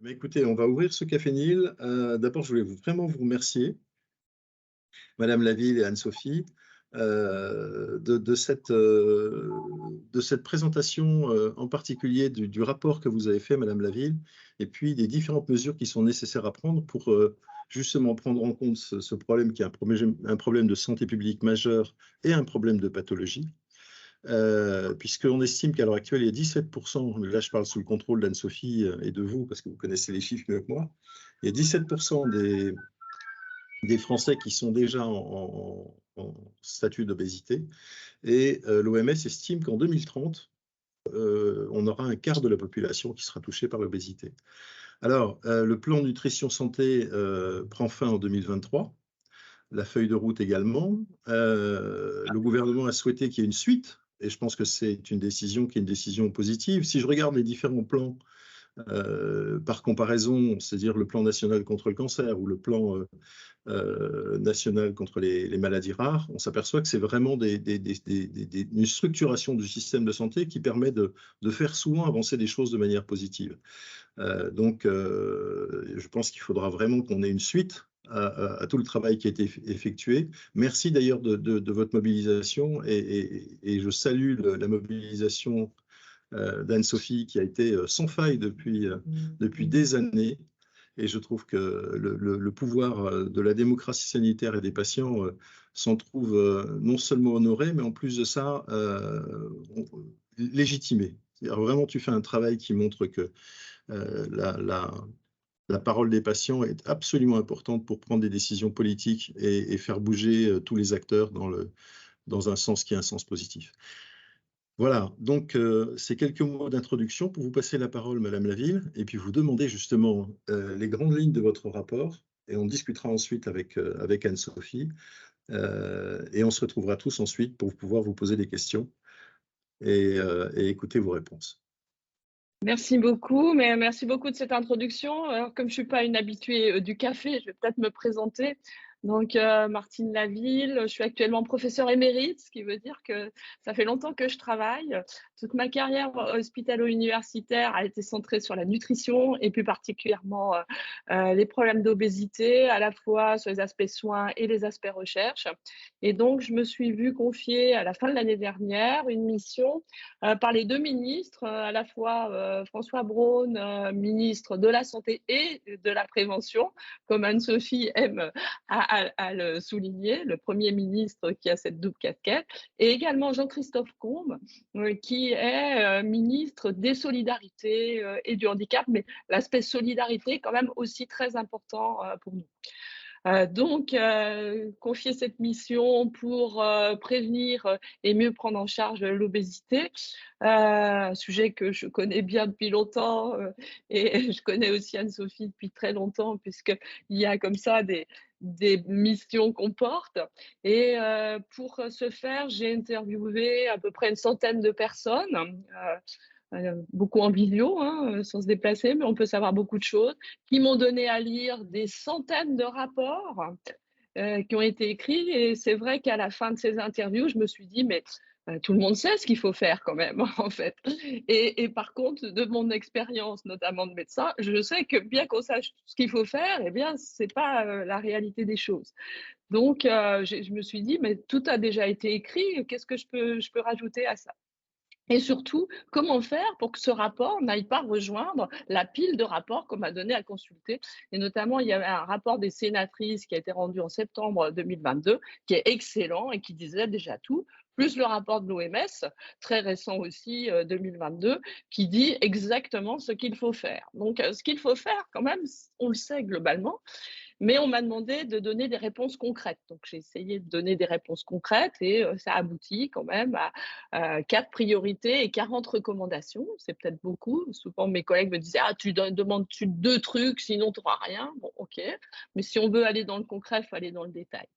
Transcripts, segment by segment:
Mais écoutez, on va ouvrir ce Café Nil. D'abord, je voulais vraiment vous remercier, Madame Laville et Anne-Sophie, de cette présentation, en particulier du rapport que vous avez fait, Madame Laville, et puis des différentes mesures qui sont nécessaires à prendre pour justement prendre en compte ce problème qui est un problème de santé publique majeur et un problème de pathologie. Puisqu'on estime qu'à l'heure actuelle, il y a 17%, mais là je parle sous le contrôle d'Anne-Sophie et de vous, parce que vous connaissez les chiffres mieux que moi, il y a 17% des Français qui sont déjà en statut d'obésité, et l'OMS estime qu'en 2030, on aura un quart de la population qui sera touchée par l'obésité. Alors, le plan nutrition santé prend fin en 2023, la feuille de route également. Le gouvernement a souhaité qu'il y ait une suite, et je pense que c'est une décision qui est une décision positive. Si je regarde les différents plans par comparaison, c'est-à-dire le plan national contre le cancer ou le plan national contre les maladies rares, on s'aperçoit que c'est vraiment une structuration du système de santé qui permet de faire souvent avancer des choses de manière positive. Donc, je pense qu'il faudra vraiment qu'on ait une suite à tout le travail qui a été effectué. Merci d'ailleurs de votre mobilisation et je salue la mobilisation d'Anne-Sophie qui a été sans faille depuis des années. Et je trouve que le pouvoir de la démocratie sanitaire et des patients s'en trouve non seulement honoré, mais en plus de ça, légitimé. Vraiment, tu fais un travail qui montre que la parole des patients est absolument importante pour prendre des décisions politiques et faire bouger tous les acteurs dans un sens qui est un sens positif. Voilà, donc ces quelques mots d'introduction pour vous passer la parole, Madame Laville, et puis vous demander justement les grandes lignes de votre rapport, et on discutera ensuite avec Anne-Sophie, et on se retrouvera tous ensuite pour pouvoir vous poser des questions et écouter vos réponses. Merci beaucoup, mais merci beaucoup de cette introduction. Alors, comme je suis pas une habituée du café, je vais peut-être me présenter. Donc, Martine Laville, je suis actuellement professeure émérite, ce qui veut dire que ça fait longtemps que je travaille. Toute ma carrière hospitalo-universitaire a été centrée sur la nutrition et plus particulièrement les problèmes d'obésité, à la fois sur les aspects soins et les aspects recherche. Et donc, je me suis vue confier à la fin de l'année dernière une mission par les deux ministres, à la fois François Braun, ministre de la Santé et de la Prévention, comme Anne-Sophie aime à le souligner, le Premier ministre qui a cette double casquette, et également Jean-Christophe Combe, qui est ministre des Solidarités et du Handicap, mais l'aspect solidarité est quand même aussi très important pour nous. Donc, confier cette mission pour prévenir et mieux prendre en charge l'obésité, un sujet que je connais bien depuis longtemps et je connais aussi Anne-Sophie depuis très longtemps puisqu'il y a comme ça des missions qu'on porte. Et pour ce faire, j'ai interviewé à peu près une centaine de personnes, beaucoup en vidéo, hein, sans se déplacer, mais on peut savoir beaucoup de choses, qui m'ont donné à lire des centaines de rapports qui ont été écrits. Et c'est vrai qu'à la fin de ces interviews, je me suis dit, mais tout le monde sait ce qu'il faut faire quand même, en fait. Et par contre, de mon expérience, notamment de médecin, je sais que bien qu'on sache ce qu'il faut faire, eh bien, c'est pas la réalité des choses. Donc, je me suis dit, mais tout a déjà été écrit, qu'est-ce que je peux rajouter à ça? Et surtout, comment faire pour que ce rapport n'aille pas rejoindre la pile de rapports qu'on m'a donné à consulter. Et notamment, il y avait un rapport des sénatrices qui a été rendu en septembre 2022, qui est excellent et qui disait déjà tout, plus le rapport de l'OMS, très récent aussi, 2022, qui dit exactement ce qu'il faut faire. Donc, ce qu'il faut faire, quand même, on le sait globalement, mais on m'a demandé de donner des réponses concrètes. Donc, j'ai essayé de donner des réponses concrètes et ça aboutit quand même à 4 priorités et 40 recommandations. C'est peut-être beaucoup. Souvent, mes collègues me disaient « Ah, tu demandes-tu 2 trucs, sinon tu n'auras rien ?» Bon, OK. Mais si on veut aller dans le concret, il faut aller dans le détail.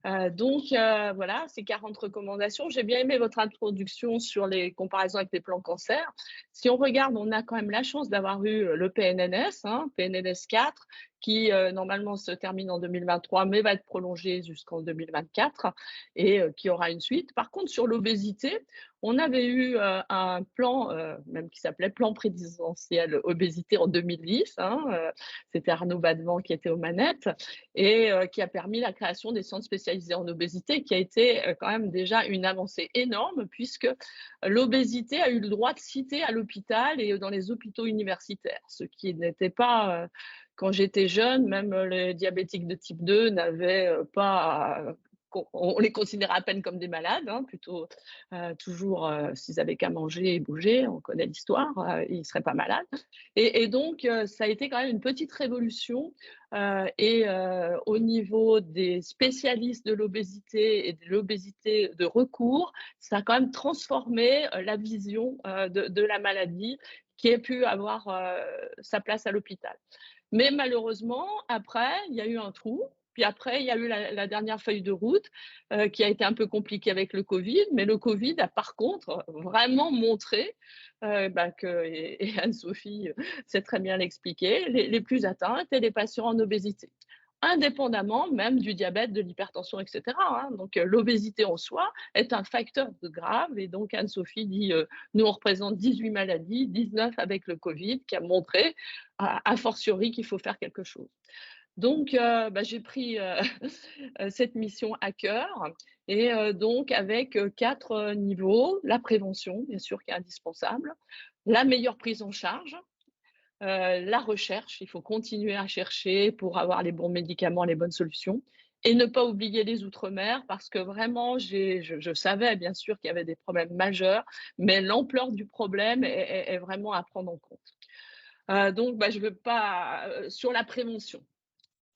Voilà, ces 40 recommandations. J'ai bien aimé votre introduction sur les comparaisons avec les plans cancer. Si on regarde, on a quand même la chance d'avoir eu le PNNS, hein, PNNS 4, qui normalement se termine en 2023, mais va être prolongé jusqu'en 2024 et qui aura une suite. Par contre, sur l'obésité, on avait eu un plan, même qui s'appelait plan présidentiel obésité en 2010. Hein, c'était Arnaud Badevant qui était aux manettes et qui a permis la création des centres spécialisés en obésité, qui a été quand même déjà une avancée énorme, puisque l'obésité a eu le droit de citer à l'hôpital et dans les hôpitaux universitaires, ce qui n'était pas quand j'étais jeune, même les diabétiques de type 2 n'avaient pas on les considérait à peine comme des malades, hein, plutôt toujours s'ils avaient qu'à manger et bouger, on connaît l'histoire, ils ne seraient pas malades. Et donc, ça a été quand même une petite révolution. Au niveau des spécialistes de l'obésité et de l'obésité de recours, ça a quand même transformé la vision de la maladie qui a pu avoir sa place à l'hôpital. Mais malheureusement, après, il y a eu un trou. Puis après, il y a eu la dernière feuille de route qui a été un peu compliquée avec le Covid. Mais le Covid a par contre vraiment montré et Anne-Sophie sait très bien l'expliquer, les plus atteints étaient les patients en obésité, indépendamment même du diabète, de l'hypertension, etc. Hein. Donc l'obésité en soi est un facteur de grave. Et donc Anne-Sophie dit, nous on représente 18 maladies, 19 avec le Covid, qui a montré a fortiori qu'il faut faire quelque chose. Donc, j'ai pris cette mission à cœur et donc avec 4 niveaux. La prévention, bien sûr, qui est indispensable, la meilleure prise en charge, la recherche, il faut continuer à chercher pour avoir les bons médicaments, les bonnes solutions et ne pas oublier les outre-mer parce que vraiment je savais bien sûr qu'il y avait des problèmes majeurs, mais l'ampleur du problème est vraiment à prendre en compte. Je veux pas sur la prévention.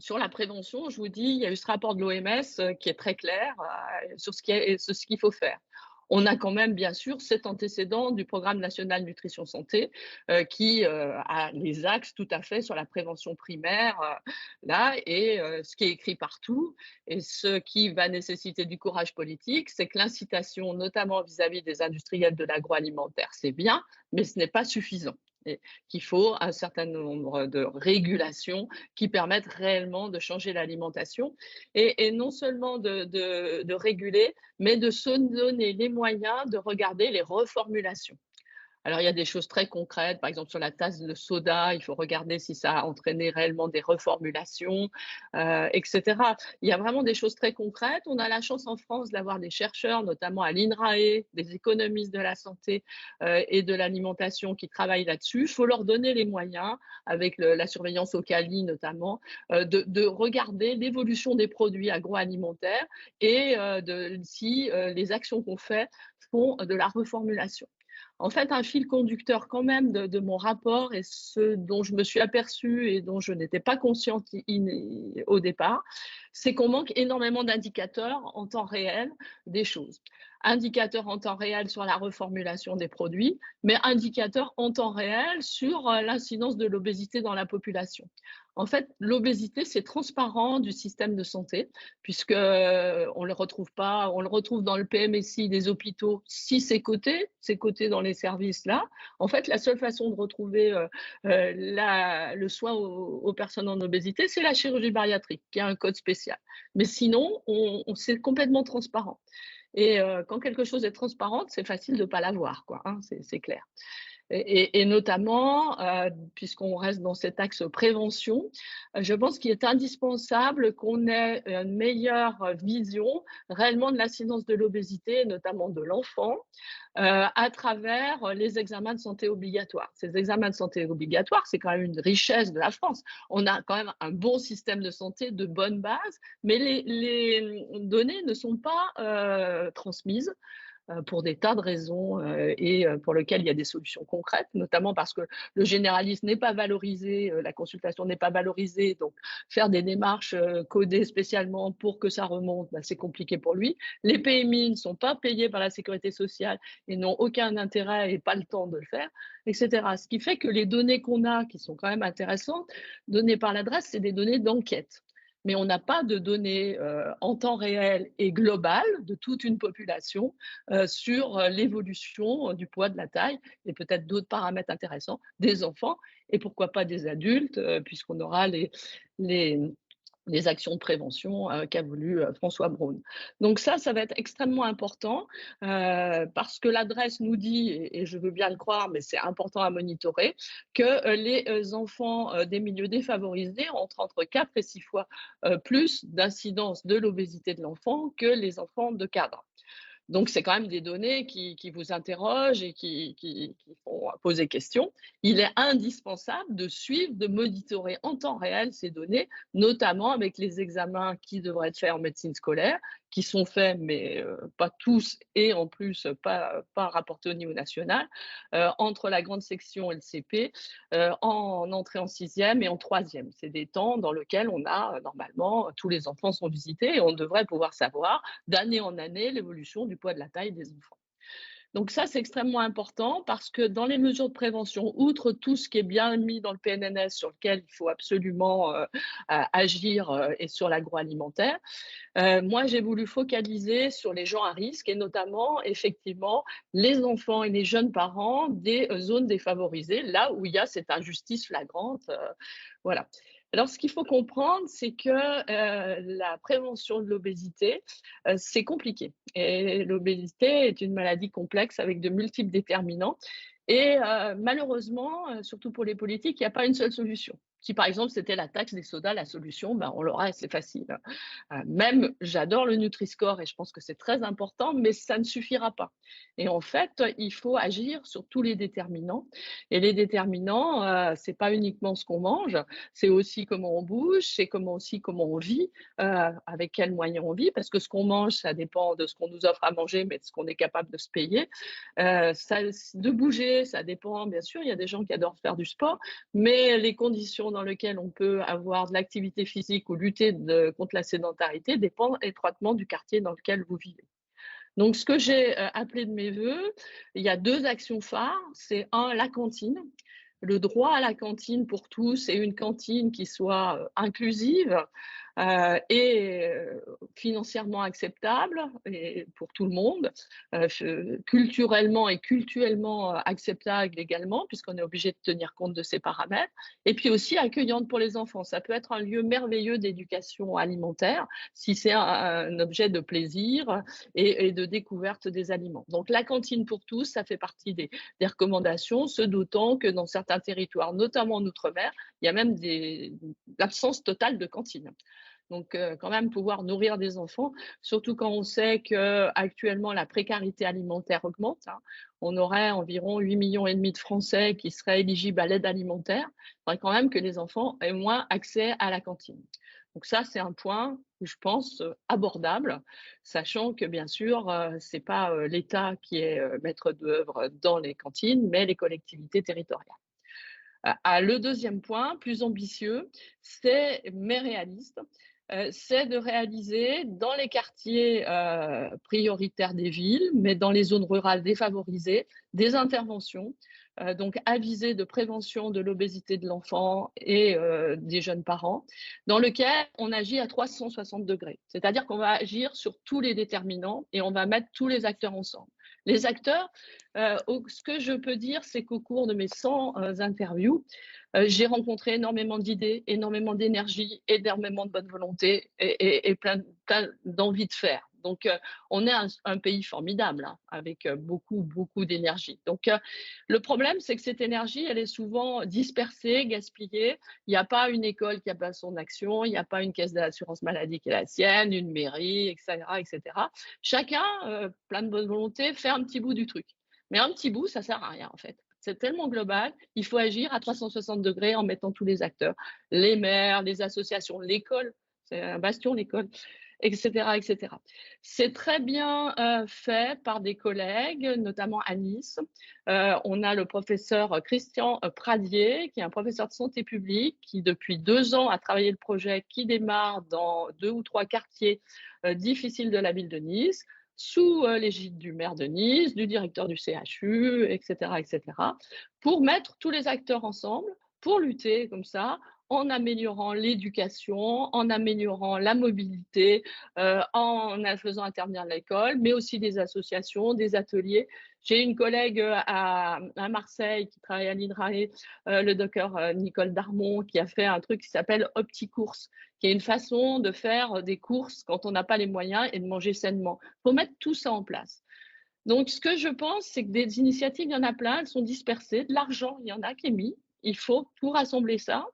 Sur la prévention, je vous dis, il y a eu ce rapport de l'OMS qui est très clair sur ce qu'il faut faire. On a quand même, bien sûr, cet antécédent du programme national nutrition santé qui a les axes tout à fait sur la prévention primaire, ce qui est écrit partout. Et ce qui va nécessiter du courage politique, c'est que l'incitation, notamment vis-à-vis des industriels de l'agroalimentaire, c'est bien, mais ce n'est pas suffisant. Et qu'il faut un certain nombre de régulations qui permettent réellement de changer l'alimentation et non seulement de réguler, mais de se donner les moyens de regarder les reformulations. Alors, il y a des choses très concrètes, par exemple sur la tasse de soda, il faut regarder si ça a entraîné réellement des reformulations, etc. Il y a vraiment des choses très concrètes. On a la chance en France d'avoir des chercheurs, notamment à l'INRAE, des économistes de la santé et de l'alimentation qui travaillent là-dessus. Il faut leur donner les moyens, avec la surveillance au CALI notamment, de regarder l'évolution des produits agroalimentaires et si les actions qu'on fait font de la reformulation. En fait, un fil conducteur quand même de mon rapport et ce dont je me suis aperçue et dont je n'étais pas consciente au départ, c'est qu'on manque énormément d'indicateurs en temps réel des choses. Indicateurs en temps réel sur la reformulation des produits, mais indicateurs en temps réel sur l'incidence de l'obésité dans la population. En fait, l'obésité, c'est transparent du système de santé, puisque on le retrouve pas, on le retrouve dans le PMSI des hôpitaux, si c'est coté dans les services là. En fait, la seule façon de retrouver le soin aux personnes en obésité, c'est la chirurgie bariatrique, qui a un code spécial. Mais sinon, c'est complètement transparent. Et quand quelque chose est transparent, c'est facile de ne pas l'avoir, quoi, hein, c'est clair. Et notamment, puisqu'on reste dans cet axe prévention, je pense qu'il est indispensable qu'on ait une meilleure vision réellement de l'incidence de l'obésité, notamment de l'enfant, à travers les examens de santé obligatoires. Ces examens de santé obligatoires, c'est quand même une richesse de la France. On a quand même un bon système de santé, de bonne base, mais les données ne sont pas transmises pour des tas de raisons et pour lesquelles il y a des solutions concrètes, notamment parce que le généraliste n'est pas valorisé, la consultation n'est pas valorisée, donc faire des démarches codées spécialement pour que ça remonte, c'est compliqué pour lui. Les PMI ne sont pas payés par la sécurité sociale et n'ont aucun intérêt et pas le temps de le faire, etc. Ce qui fait que les données qu'on a, qui sont quand même intéressantes, données par l'adresse, c'est des données d'enquête. mais on n'a pas de données en temps réel et globales de toute une population sur l'évolution du poids, de la taille et peut-être d'autres paramètres intéressants des enfants et pourquoi pas des adultes, puisqu'on aura les, les actions de prévention qu'a voulu François Braun. Donc ça va être extrêmement important parce que l'adresse nous dit, et je veux bien le croire, mais c'est important à monitorer, que les enfants des milieux défavorisés ont entre 4 et 6 fois plus d'incidence de l'obésité de l'enfant que les enfants de cadres. Donc, c'est quand même des données qui vous interrogent et qui font poser question. Il est indispensable de suivre, de monitorer en temps réel ces données, notamment avec les examens qui devraient être faits en médecine scolaire, qui sont faits, mais pas tous, et en plus pas rapportés au niveau national, entre la grande section et le CP, en entrée en sixième et en troisième. C'est des temps dans lesquels on a, normalement, tous les enfants sont visités et on devrait pouvoir savoir d'année en année l'évolution du poids de la taille des enfants. Donc ça, c'est extrêmement important parce que dans les mesures de prévention, outre tout ce qui est bien mis dans le PNNS sur lequel il faut absolument agir et sur l'agroalimentaire, moi j'ai voulu focaliser sur les gens à risque et notamment effectivement les enfants et les jeunes parents des zones défavorisées, là où il y a cette injustice flagrante. Voilà. Alors, ce qu'il faut comprendre, c'est que la prévention de l'obésité, c'est compliqué. Et l'obésité est une maladie complexe avec de multiples déterminants. Et malheureusement, surtout pour les politiques, il n'y a pas une seule solution. Si par exemple c'était la taxe des sodas la solution, ben, on l'aurait, c'est facile. Même, j'adore le Nutri-Score et je pense que c'est très important, mais ça ne suffira pas. Et en fait, il faut agir sur tous les déterminants. Et les déterminants, c'est pas uniquement ce qu'on mange, c'est aussi comment on bouge, c'est aussi comment on vit, avec quels moyens on vit, parce que ce qu'on mange, ça dépend de ce qu'on nous offre à manger, mais de ce qu'on est capable de se payer. De bouger, ça dépend, bien sûr, il y a des gens qui adorent faire du sport, mais les conditions dans lesquelles on peut avoir de l'activité physique ou lutter contre la sédentarité dépendent étroitement du quartier dans lequel vous vivez. Donc, ce que j'ai appelé de mes voeux, il y a 2 actions phares. C'est un, la cantine, le droit à la cantine pour tous et une cantine qui soit inclusive et financièrement acceptable et pour tout le monde, culturellement et cultuellement acceptable également, puisqu'on est obligé de tenir compte de ces paramètres, et puis aussi accueillante pour les enfants. Ça peut être un lieu merveilleux d'éducation alimentaire si c'est un objet de plaisir et de découverte des aliments. Donc la cantine pour tous, ça fait partie des recommandations, ce d'autant que dans certains territoires, notamment en Outre-mer, il y a même l'absence totale de cantine. Donc, quand même, pouvoir nourrir des enfants, surtout quand on sait qu'actuellement, la précarité alimentaire augmente. Hein. On aurait environ 8,5 millions de Français qui seraient éligibles à l'aide alimentaire. Il faudrait quand même que les enfants aient moins accès à la cantine. Donc ça, c'est un point, je pense, abordable, sachant que, bien sûr, ce n'est pas l'État qui est maître d'œuvre dans les cantines, mais les collectivités territoriales. Le deuxième point, plus ambitieux, mais réaliste, c'est de réaliser dans les quartiers prioritaires des villes, mais dans les zones rurales défavorisées, des interventions donc avisées de prévention de l'obésité de l'enfant et des jeunes parents, dans lequel on agit à 360 degrés. C'est-à-dire qu'on va agir sur tous les déterminants et on va mettre tous les acteurs ensemble. Les acteurs, ce que je peux dire, c'est qu'au cours de mes 100 interviews, j'ai rencontré énormément d'idées, énormément d'énergie, énormément de bonne volonté et plein d'envie de faire. Donc, on est un pays formidable, hein, avec beaucoup, beaucoup d'énergie. Donc, le problème, c'est que cette énergie, elle est souvent dispersée, gaspillée. Il n'y a pas une école qui a pas son action, il n'y a pas une caisse d'assurance maladie qui est la sienne, une mairie, etc., etc. Chacun, plein de bonne volonté, fait un petit bout du truc. Mais un petit bout, ça ne sert à rien, en fait. C'est tellement global, il faut agir à 360 degrés en mettant tous les acteurs, les maires, les associations, l'école, c'est un bastion, l'école, etc., etc. C'est très bien fait par des collègues, notamment à Nice. On a le professeur Christian Pradier, qui est un professeur de santé publique, qui depuis 2 ans a travaillé le projet qui démarre dans 2 ou 3 quartiers difficiles de la ville de Nice, sous l'égide du maire de Nice, du directeur du CHU, etc., etc., pour mettre tous les acteurs ensemble pour lutter comme ça, en améliorant l'éducation, en améliorant la mobilité, en faisant intervenir l'école, mais aussi des associations, des ateliers. J'ai une collègue à Marseille qui travaille à l'INRAE, le docteur Nicole Darmon, qui a fait un truc qui s'appelle OptiCourse, qui est une façon de faire des courses quand on n'a pas les moyens et de manger sainement. Il faut mettre tout ça en place. Donc, ce que je pense, c'est que des initiatives, il y en a plein, elles sont dispersées. De l'argent, il y en a qui est mis. Il faut tout rassembler ça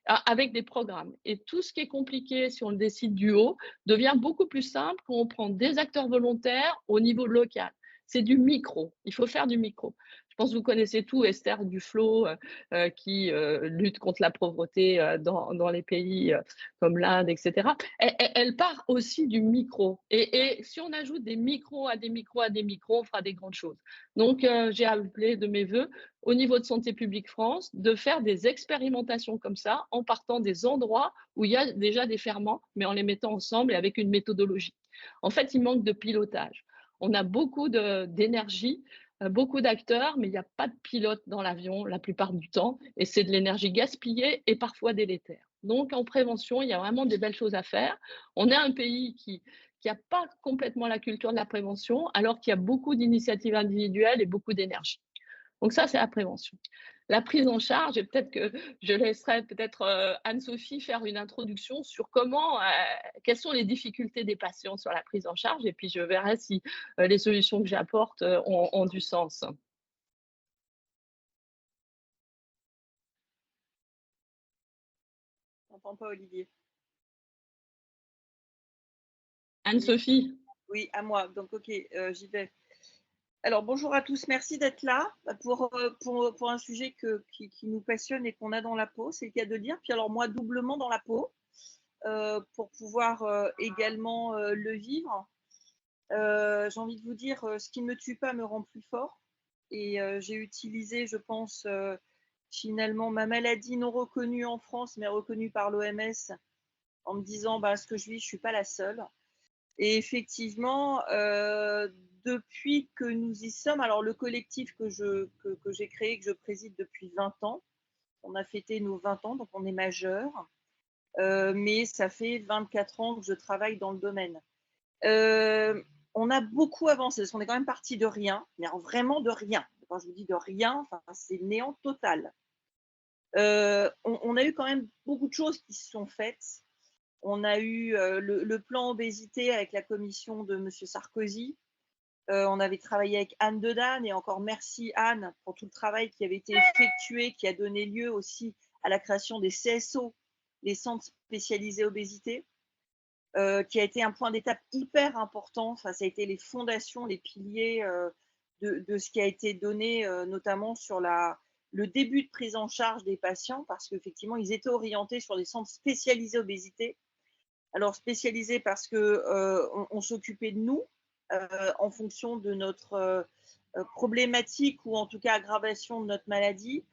avec des programmes. Et tout ce qui est compliqué, si on le décide du haut, devient beaucoup plus simple quand on prend des acteurs volontaires au niveau local. C'est du micro. Il faut faire du micro. Je pense que vous connaissez tout, Esther Duflo, qui lutte contre la pauvreté dans les pays comme l'Inde, etc. Elle part aussi du micro. Et si on ajoute des micros à des micros à des micros, on fera des grandes choses. Donc, j'ai appelé de mes voeux au niveau de Santé publique France de faire des expérimentations comme ça en partant des endroits où il y a déjà des ferments, mais en les mettant ensemble et avec une méthodologie. En fait, il manque de pilotage. On a beaucoup d'énergie, beaucoup d'acteurs, mais il n'y a pas de pilote dans l'avion la plupart du temps, et c'est de l'énergie gaspillée et parfois délétère. Donc, en prévention, il y a vraiment des belles choses à faire. On est un pays qui n'a pas complètement la culture de la prévention, alors qu'il y a beaucoup d'initiatives individuelles et beaucoup d'énergie. Donc ça, c'est la prévention. La prise en charge, et peut-être que je laisserai peut-être Anne-Sophie faire une introduction sur quelles sont les difficultés des patients sur la prise en charge, et puis je verrai si les solutions que j'apporte ont du sens. Je n'entends pas Olivier. Anne-Sophie. Oui, à moi. Donc, ok, j'y vais. Alors, bonjour à tous. Merci d'être là pour un sujet qui nous passionne et qu'on a dans la peau, c'est le cas de le dire. Puis alors, moi, doublement dans la peau, pour pouvoir également le vivre. J'ai envie de vous dire, ce qui ne me tue pas me rend plus fort. Et j'ai utilisé, je pense, finalement, ma maladie non reconnue en France, mais reconnue par l'OMS, en me disant, bah, ce que je vis, je ne suis pas la seule. Et effectivement, depuis que nous y sommes, alors le collectif que j'ai créé, que je préside depuis 20 ans, on a fêté nos 20 ans, donc on est majeur, mais ça fait 24 ans que je travaille dans le domaine. On a beaucoup avancé, parce qu'on est quand même parti de rien, mais vraiment de rien. Quand je vous dis de rien, c'est néant total. On a eu quand même beaucoup de choses qui se sont faites. On a eu le plan obésité avec la commission de M. Sarkozy. On avait travaillé avec Anne Dedane, et encore merci Anne pour tout le travail qui avait été effectué, qui a donné lieu aussi à la création des CSO, les centres spécialisés obésité, qui a été un point d'étape hyper important. Enfin, ça a été les fondations, les piliers de ce qui a été donné, notamment sur le début de prise en charge des patients, parce qu'effectivement, ils étaient orientés sur des centres spécialisés obésité. Alors, spécialisés parce qu'on s'occupait de nous en fonction de notre problématique, ou en tout cas aggravation de notre maladie.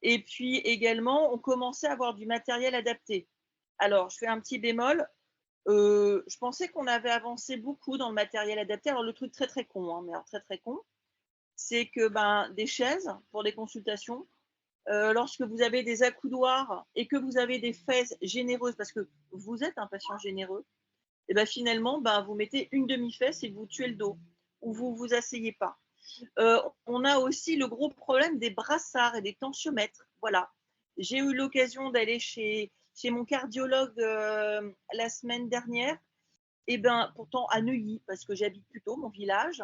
Et puis également, on commençait à avoir du matériel adapté. Alors, je fais un petit bémol. Je pensais qu'on avait avancé beaucoup dans le matériel adapté. Alors, le truc très, très con, hein, mais alors très, très con, c'est que des chaises pour des consultations, lorsque vous avez des accoudoirs et que vous avez des fesses généreuses, parce que vous êtes un patient généreux, et ben finalement, vous mettez une demi-fesse et vous tuez le dos, ou vous vous asseyez pas. On a aussi le gros problème des brassards et des tensiomètres. Voilà. J'ai eu l'occasion d'aller chez mon cardiologue la semaine dernière, et pourtant à Neuilly, parce que j'habite plutôt mon village.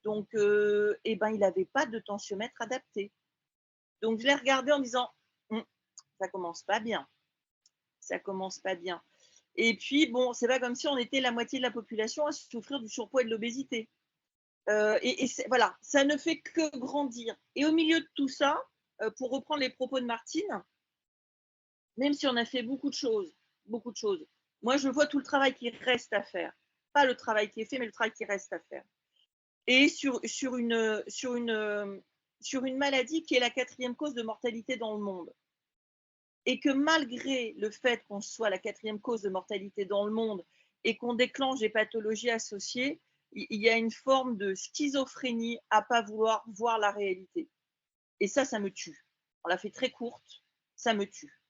Donc, il n'avait pas de tensiomètre adapté. Donc, je l'ai regardé en me disant, ça commence pas bien. Ça commence pas bien. Et puis, bon, c'est pas comme si on était la moitié de la population à souffrir du surpoids et de l'obésité. Voilà, ça ne fait que grandir. Et au milieu de tout ça, pour reprendre les propos de Martine, même si on a fait beaucoup de choses, moi, je vois tout le travail qui reste à faire. Pas le travail qui est fait, mais le travail qui reste à faire. Et sur une maladie qui est la 4e cause de mortalité dans le monde. Et que malgré le fait qu'on soit la 4e cause de mortalité dans le monde et qu'on déclenche des pathologies associées, il y a une forme de schizophrénie à ne pas vouloir voir la réalité. Et ça me tue. On l'a fait très courte. ça me tue.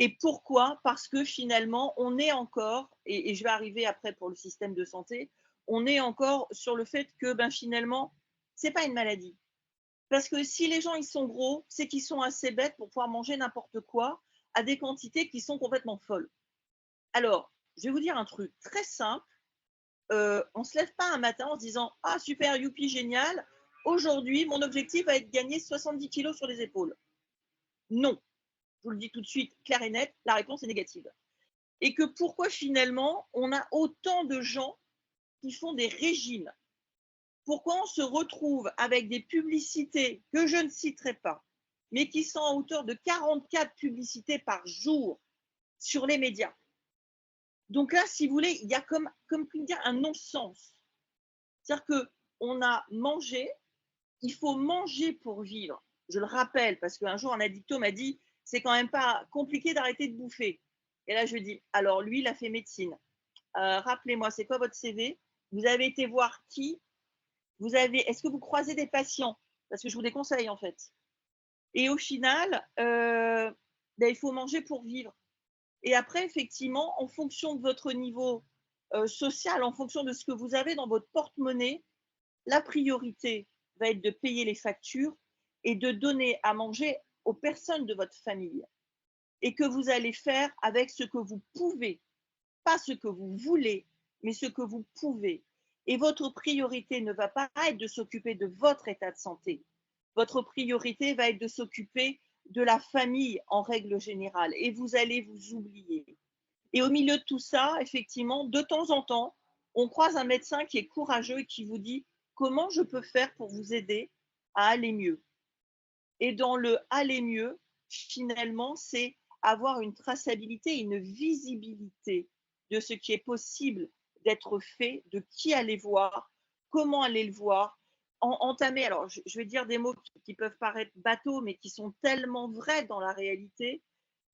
Et pourquoi? Parce que finalement, on est encore, et je vais arriver après pour le système de santé, on est encore sur le fait que finalement, ce n'est pas une maladie. Parce que si les gens ils sont gros, c'est qu'ils sont assez bêtes pour pouvoir manger n'importe quoi à des quantités qui sont complètement folles. Alors, je vais vous dire un truc très simple. On ne se lève pas un matin en se disant « Ah, super, youpi, génial, aujourd'hui, mon objectif va être de gagner 70 kilos sur les épaules. » Non, je vous le dis tout de suite, clair et net, la réponse est négative. Et que pourquoi finalement, on a autant de gens qui font des régimes? Pourquoi on se retrouve avec des publicités que je ne citerai pas, mais qui sont à hauteur de 44 publicités par jour sur les médias? Donc là, si vous voulez, il y a comme dire un non-sens. C'est-à-dire qu'on a mangé, il faut manger pour vivre. Je le rappelle, parce qu'un jour, un addicto m'a dit, c'est quand même pas compliqué d'arrêter de bouffer. Et là, je lui dis, alors lui, il a fait médecine. Rappelez-moi, c'est quoi votre CV? Vous avez été voir qui? Est-ce que vous croisez des patients? Parce que je vous déconseille, en fait. Et au final, il faut manger pour vivre. Et après, effectivement, en fonction de votre niveau social, en fonction de ce que vous avez dans votre porte-monnaie, la priorité va être de payer les factures et de donner à manger aux personnes de votre famille. Et que vous allez faire avec ce que vous pouvez, pas ce que vous voulez, mais ce que vous pouvez. Et votre priorité ne va pas être de s'occuper de votre état de santé. Votre priorité va être de s'occuper de la famille en règle générale. Et vous allez vous oublier. Et au milieu de tout ça, effectivement, de temps en temps, on croise un médecin qui est courageux et qui vous dit « Comment je peux faire pour vous aider à aller mieux ?» Et dans le « aller mieux », finalement, c'est avoir une traçabilité, une visibilité de ce qui est possible d'être fait, de qui aller voir, comment aller le voir, entamer. Alors, je vais dire des mots qui peuvent paraître bateaux, mais qui sont tellement vrais dans la réalité.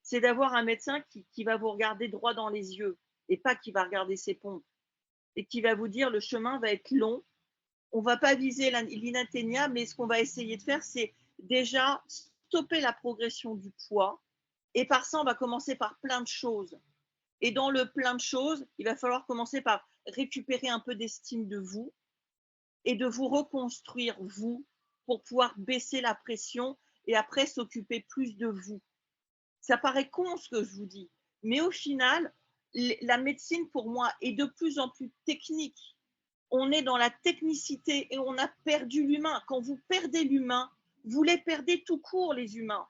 C'est d'avoir un médecin qui va vous regarder droit dans les yeux et pas qui va regarder ses pompes et qui va vous dire le chemin va être long. On ne va pas viser l'inatteignable, mais ce qu'on va essayer de faire, c'est déjà stopper la progression du poids. Et par ça, on va commencer par plein de choses. Et dans le plein de choses, il va falloir commencer par récupérer un peu d'estime de vous et de vous reconstruire, vous, pour pouvoir baisser la pression et après s'occuper plus de vous. Ça paraît con ce que je vous dis, mais au final, la médecine pour moi est de plus en plus technique. On est dans la technicité et on a perdu l'humain. Quand vous perdez l'humain, vous les perdez tout court, les humains.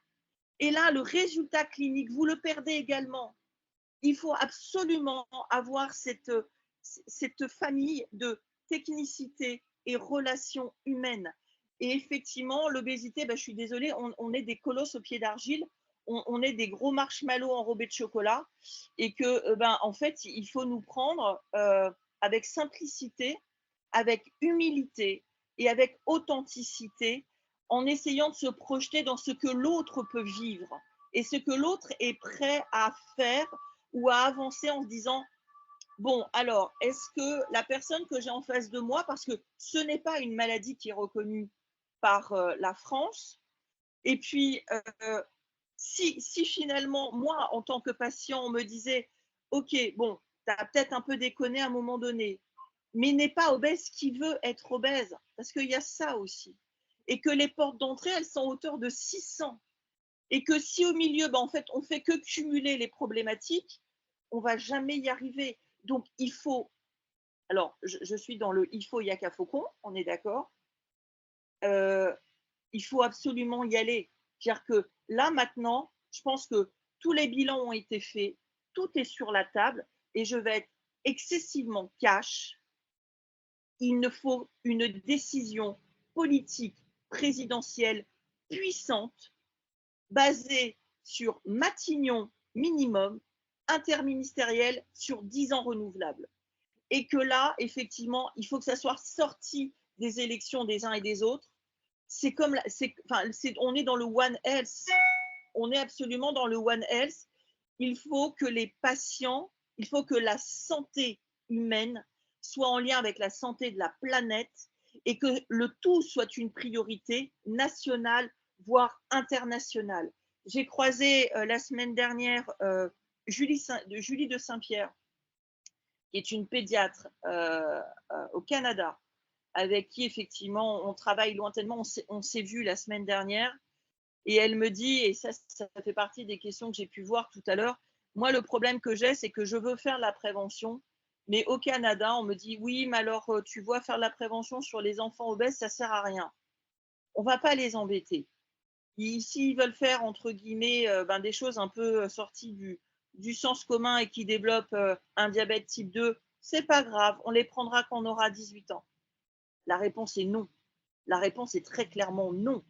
Et là, le résultat clinique, vous le perdez également. Il faut absolument avoir cette famille de technicité et relations humaines. Et effectivement, l'obésité, je suis désolée, on est des colosses au pied d'argile, on est des gros marshmallows enrobés de chocolat, et que, en fait, il faut nous prendre avec simplicité, avec humilité et avec authenticité, en essayant de se projeter dans ce que l'autre peut vivre et ce que l'autre est prêt à faire ou à avancer en se disant bon, alors, est-ce que la personne que j'ai en face de moi, parce que ce n'est pas une maladie qui est reconnue par la France, et puis si finalement, moi, en tant que patient, on me disait ok, bon, tu as peut-être un peu déconné à un moment donné, mais n'est pas obèse qui veut être obèse, parce qu'il y a ça aussi, et que les portes d'entrée, elles sont à hauteur de 600. Et que si au milieu, en fait, on fait que cumuler les problématiques, on ne va jamais y arriver. Donc, il faut… Alors, je suis dans le « il faut, il n'y a qu'à faucon », on est d'accord. Il faut absolument y aller. C'est-à-dire que là, maintenant, je pense que tous les bilans ont été faits, tout est sur la table, et je vais être excessivement cash. Il nous faut une décision politique présidentielle puissante, basé sur Matignon minimum, interministériel sur 10 ans renouvelables. Et que là, effectivement, il faut que ça soit sorti des élections des uns et des autres. C'est comme, on est dans le One Health. On est absolument dans le One Health. Il faut que les patients, il faut que la santé humaine soit en lien avec la santé de la planète et que le tout soit une priorité nationale, voire internationale. J'ai croisé la semaine dernière Julie de Saint-Pierre, qui est une pédiatre au Canada, avec qui effectivement on travaille lointainement. On s'est vu la semaine dernière et elle me dit, et ça fait partie des questions que j'ai pu voir tout à l'heure, moi le problème que j'ai, c'est que je veux faire la prévention, mais au Canada on me dit oui, mais alors tu vois, faire la prévention sur les enfants obèses, ça sert à rien. On va pas les embêter. S'ils veulent faire entre guillemets des choses un peu sorties du sens commun et qui développent un diabète type 2, c'est pas grave, on les prendra quand on aura 18 ans. La réponse est non. La réponse est très clairement non.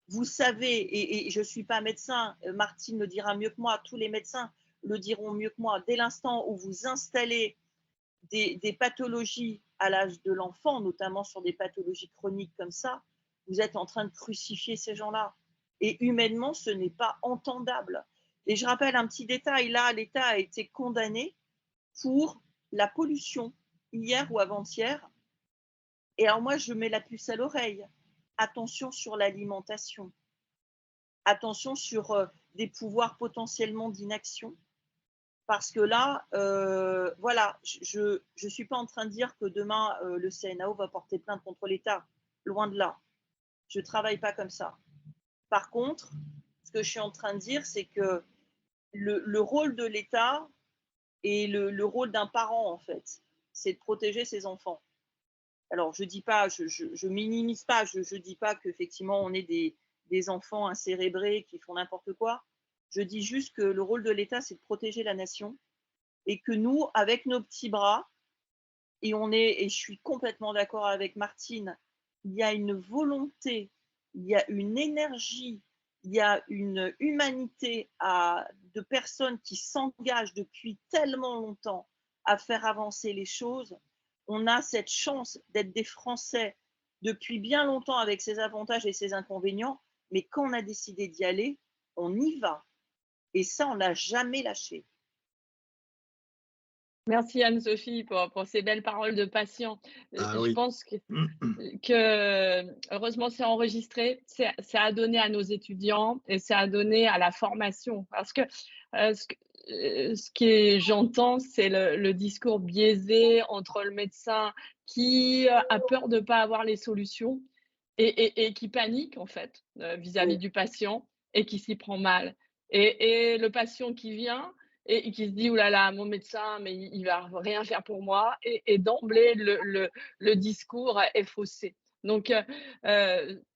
Vous savez, et je ne suis pas médecin, Martine le dira mieux que moi, tous les médecins le diront mieux que moi, dès l'instant où vous installez des pathologies à l'âge de l'enfant, notamment sur des pathologies chroniques comme ça, vous êtes en train de crucifier ces gens-là. Et humainement, ce n'est pas entendable. Et je rappelle un petit détail, là, l'État a été condamné pour la pollution hier ou avant-hier. Et alors moi, je mets la puce à l'oreille. Attention sur l'alimentation. Attention sur des pouvoirs potentiellement d'inaction. Parce que là, voilà, je ne suis pas en train de dire que demain, le CNAO va porter plainte contre l'État. Loin de là. Je ne travaille pas comme ça. Par contre, ce que je suis en train de dire, c'est que le rôle de l'État et le rôle d'un parent, en fait, c'est de protéger ses enfants. Alors, je dis pas, je minimise pas, je dis pas qu'effectivement, on est des enfants incérébrés qui font n'importe quoi. Je dis juste que le rôle de l'État, c'est de protéger la nation et que nous, avec nos petits bras, et je suis complètement d'accord avec Martine, il y a une volonté, il y a une énergie, il y a une humanité de personnes qui s'engagent depuis tellement longtemps à faire avancer les choses. On a cette chance d'être des Français depuis bien longtemps avec ses avantages et ses inconvénients, mais quand on a décidé d'y aller, on y va. Et ça, on n'a jamais lâché. Merci Anne-Sophie pour ces belles paroles de patient. Ah Je oui. pense que heureusement c'est enregistré, c'est à donner à nos étudiants et c'est à donner à la formation. Parce que ce que j'entends, c'est le discours biaisé entre le médecin qui a peur de ne pas avoir les solutions et qui panique en fait vis-à-vis du patient et qui s'y prend mal. Et le patient qui vient et qui se dit: «Ouh là là, mon médecin, mais il va rien faire pour moi» et d'emblée le discours est faussé. Donc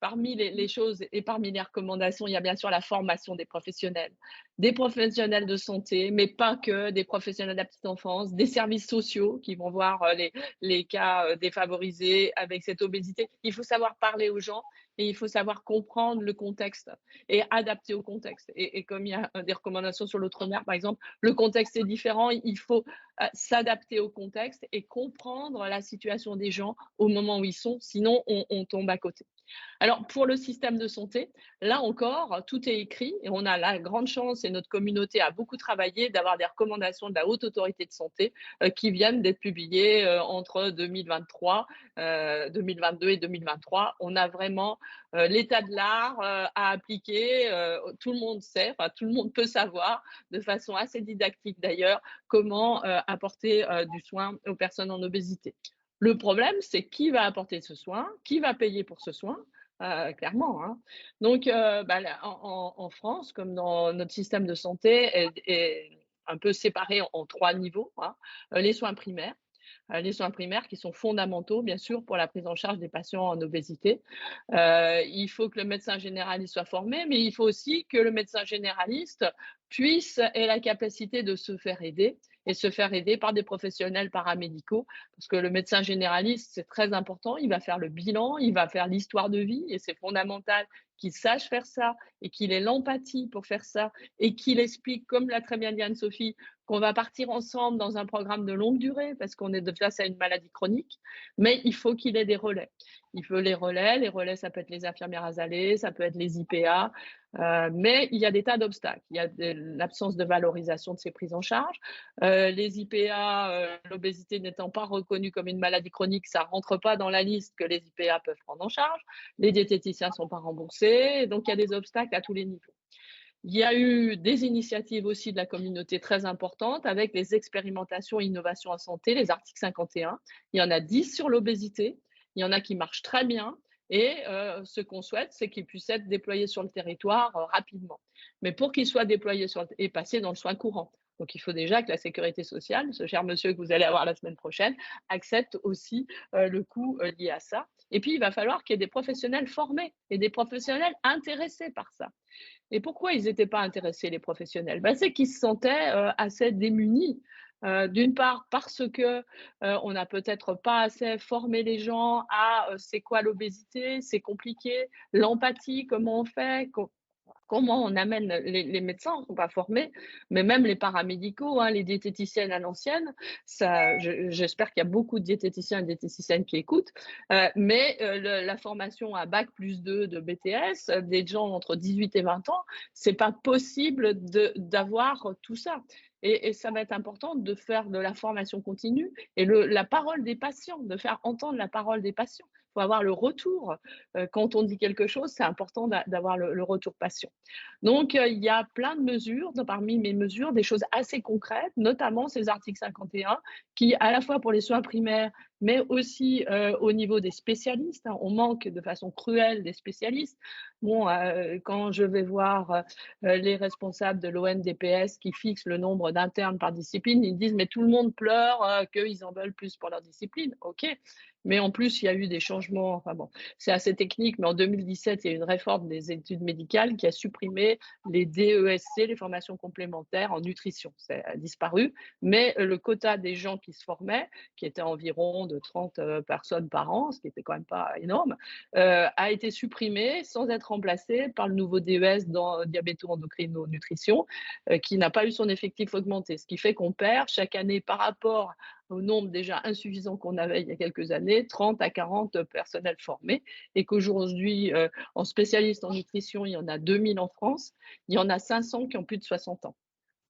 parmi les choses et parmi les recommandations, il y a bien sûr la formation des professionnels de santé, mais pas que, des professionnels de la petite enfance, des services sociaux qui vont voir les cas défavorisés avec cette obésité. Il faut savoir parler aux gens et il faut savoir comprendre le contexte et adapter au contexte. Et comme il y a des recommandations sur l'outre-mer, par exemple, le contexte est différent, il faut s'adapter au contexte et comprendre la situation des gens au moment où ils sont, sinon on tombe à côté. Alors, pour le système de santé, là encore, tout est écrit et on a la grande chance, et notre communauté a beaucoup travaillé, d'avoir des recommandations de la Haute Autorité de Santé qui viennent d'être publiées entre 2022 et 2023. On a vraiment l'état de l'art à appliquer. Tout le monde sait, enfin, tout le monde peut savoir, de façon assez didactique d'ailleurs, comment apporter du soin aux personnes en obésité. Le problème, c'est qui va apporter ce soin, qui va payer pour ce soin, clairement, hein. Donc, en France, comme dans notre système de santé, est un peu séparé en 3 niveaux, hein. Les soins primaires qui sont fondamentaux, bien sûr, pour la prise en charge des patients en obésité. Il faut que le médecin généraliste soit formé, mais il faut aussi que le médecin généraliste ait la capacité de se faire aider et se faire aider par des professionnels paramédicaux, parce que le médecin généraliste, c'est très important, il va faire le bilan, il va faire l'histoire de vie et c'est fondamental qu'il sache faire ça et qu'il ait l'empathie pour faire ça et qu'il explique, comme l'a très bien dit Anne-Sophie, qu'on va partir ensemble dans un programme de longue durée parce qu'on est face à une maladie chronique, mais il faut qu'il ait des relais. Il faut les relais, ça peut être les infirmières azalées, ça peut être les IPA, mais il y a des tas d'obstacles. Il y a l'absence de valorisation de ces prises en charge. Les IPA, l'obésité n'étant pas reconnue comme une maladie chronique, ça ne rentre pas dans la liste que les IPA peuvent prendre en charge. Les diététiciens ne sont pas remboursés, donc il y a des obstacles à tous les niveaux. Il y a eu des initiatives aussi de la communauté très importantes avec les expérimentations et innovations en santé, les articles 51. Il y en a 10 sur l'obésité. Il y en a qui marchent très bien. Et ce qu'on souhaite, c'est qu'ils puissent être déployés sur le territoire rapidement. Mais pour qu'ils soient déployés et passés dans le soin courant. Donc, il faut déjà que la sécurité sociale, ce cher monsieur que vous allez avoir la semaine prochaine, accepte aussi le coût lié à ça. Et puis, il va falloir qu'il y ait des professionnels formés et des professionnels intéressés par ça. Et pourquoi ils n'étaient pas intéressés, les professionnels? C'est qu'ils se sentaient assez démunis. D'une part parce que on n'a peut-être pas assez formé les gens à c'est quoi l'obésité, c'est compliqué, l'empathie, comment on fait, comment on amène les médecins ne sont pas formés, mais même les paramédicaux, hein, les diététiciennes à l'ancienne. J'espère qu'il y a beaucoup de diététiciens et diététiciennes qui écoutent. Mais la formation à Bac+2 de BTS, des gens entre 18 et 20 ans, c'est pas possible d'avoir tout ça. Et ça va être important de faire de la formation continue et la parole des patients, de faire entendre la parole des patients. Il faut avoir le retour. Quand on dit quelque chose, c'est important d'avoir le retour patient. Donc, il y a plein de mesures, parmi mes mesures, des choses assez concrètes, notamment ces articles 51, qui, à la fois pour les soins primaires, mais aussi au niveau des spécialistes, hein, on manque de façon cruelle des spécialistes. Bon, quand je vais voir les responsables de l'ONDPS qui fixent le nombre d'internes par discipline, ils disent mais tout le monde pleure qu'ils en veulent plus pour leur discipline. Ok, mais en plus il y a eu des changements. Enfin bon, c'est assez technique, mais en 2017 il y a eu une réforme des études médicales qui a supprimé les DESC, les formations complémentaires en nutrition. Ça a disparu, mais le quota des gens qui se formaient, qui était environ de 30 personnes par an, ce qui était quand même pas énorme, a été supprimé sans être remplacé par le nouveau DES dans diabéto-endocrino-nutrition, qui n'a pas eu son effectif augmenté. Ce qui fait qu'on perd chaque année par rapport au nombre déjà insuffisant qu'on avait il y a quelques années, 30 à 40 personnels formés, et qu'aujourd'hui, en spécialistes en nutrition, il y en a 2000 en France, il y en a 500 qui ont plus de 60 ans.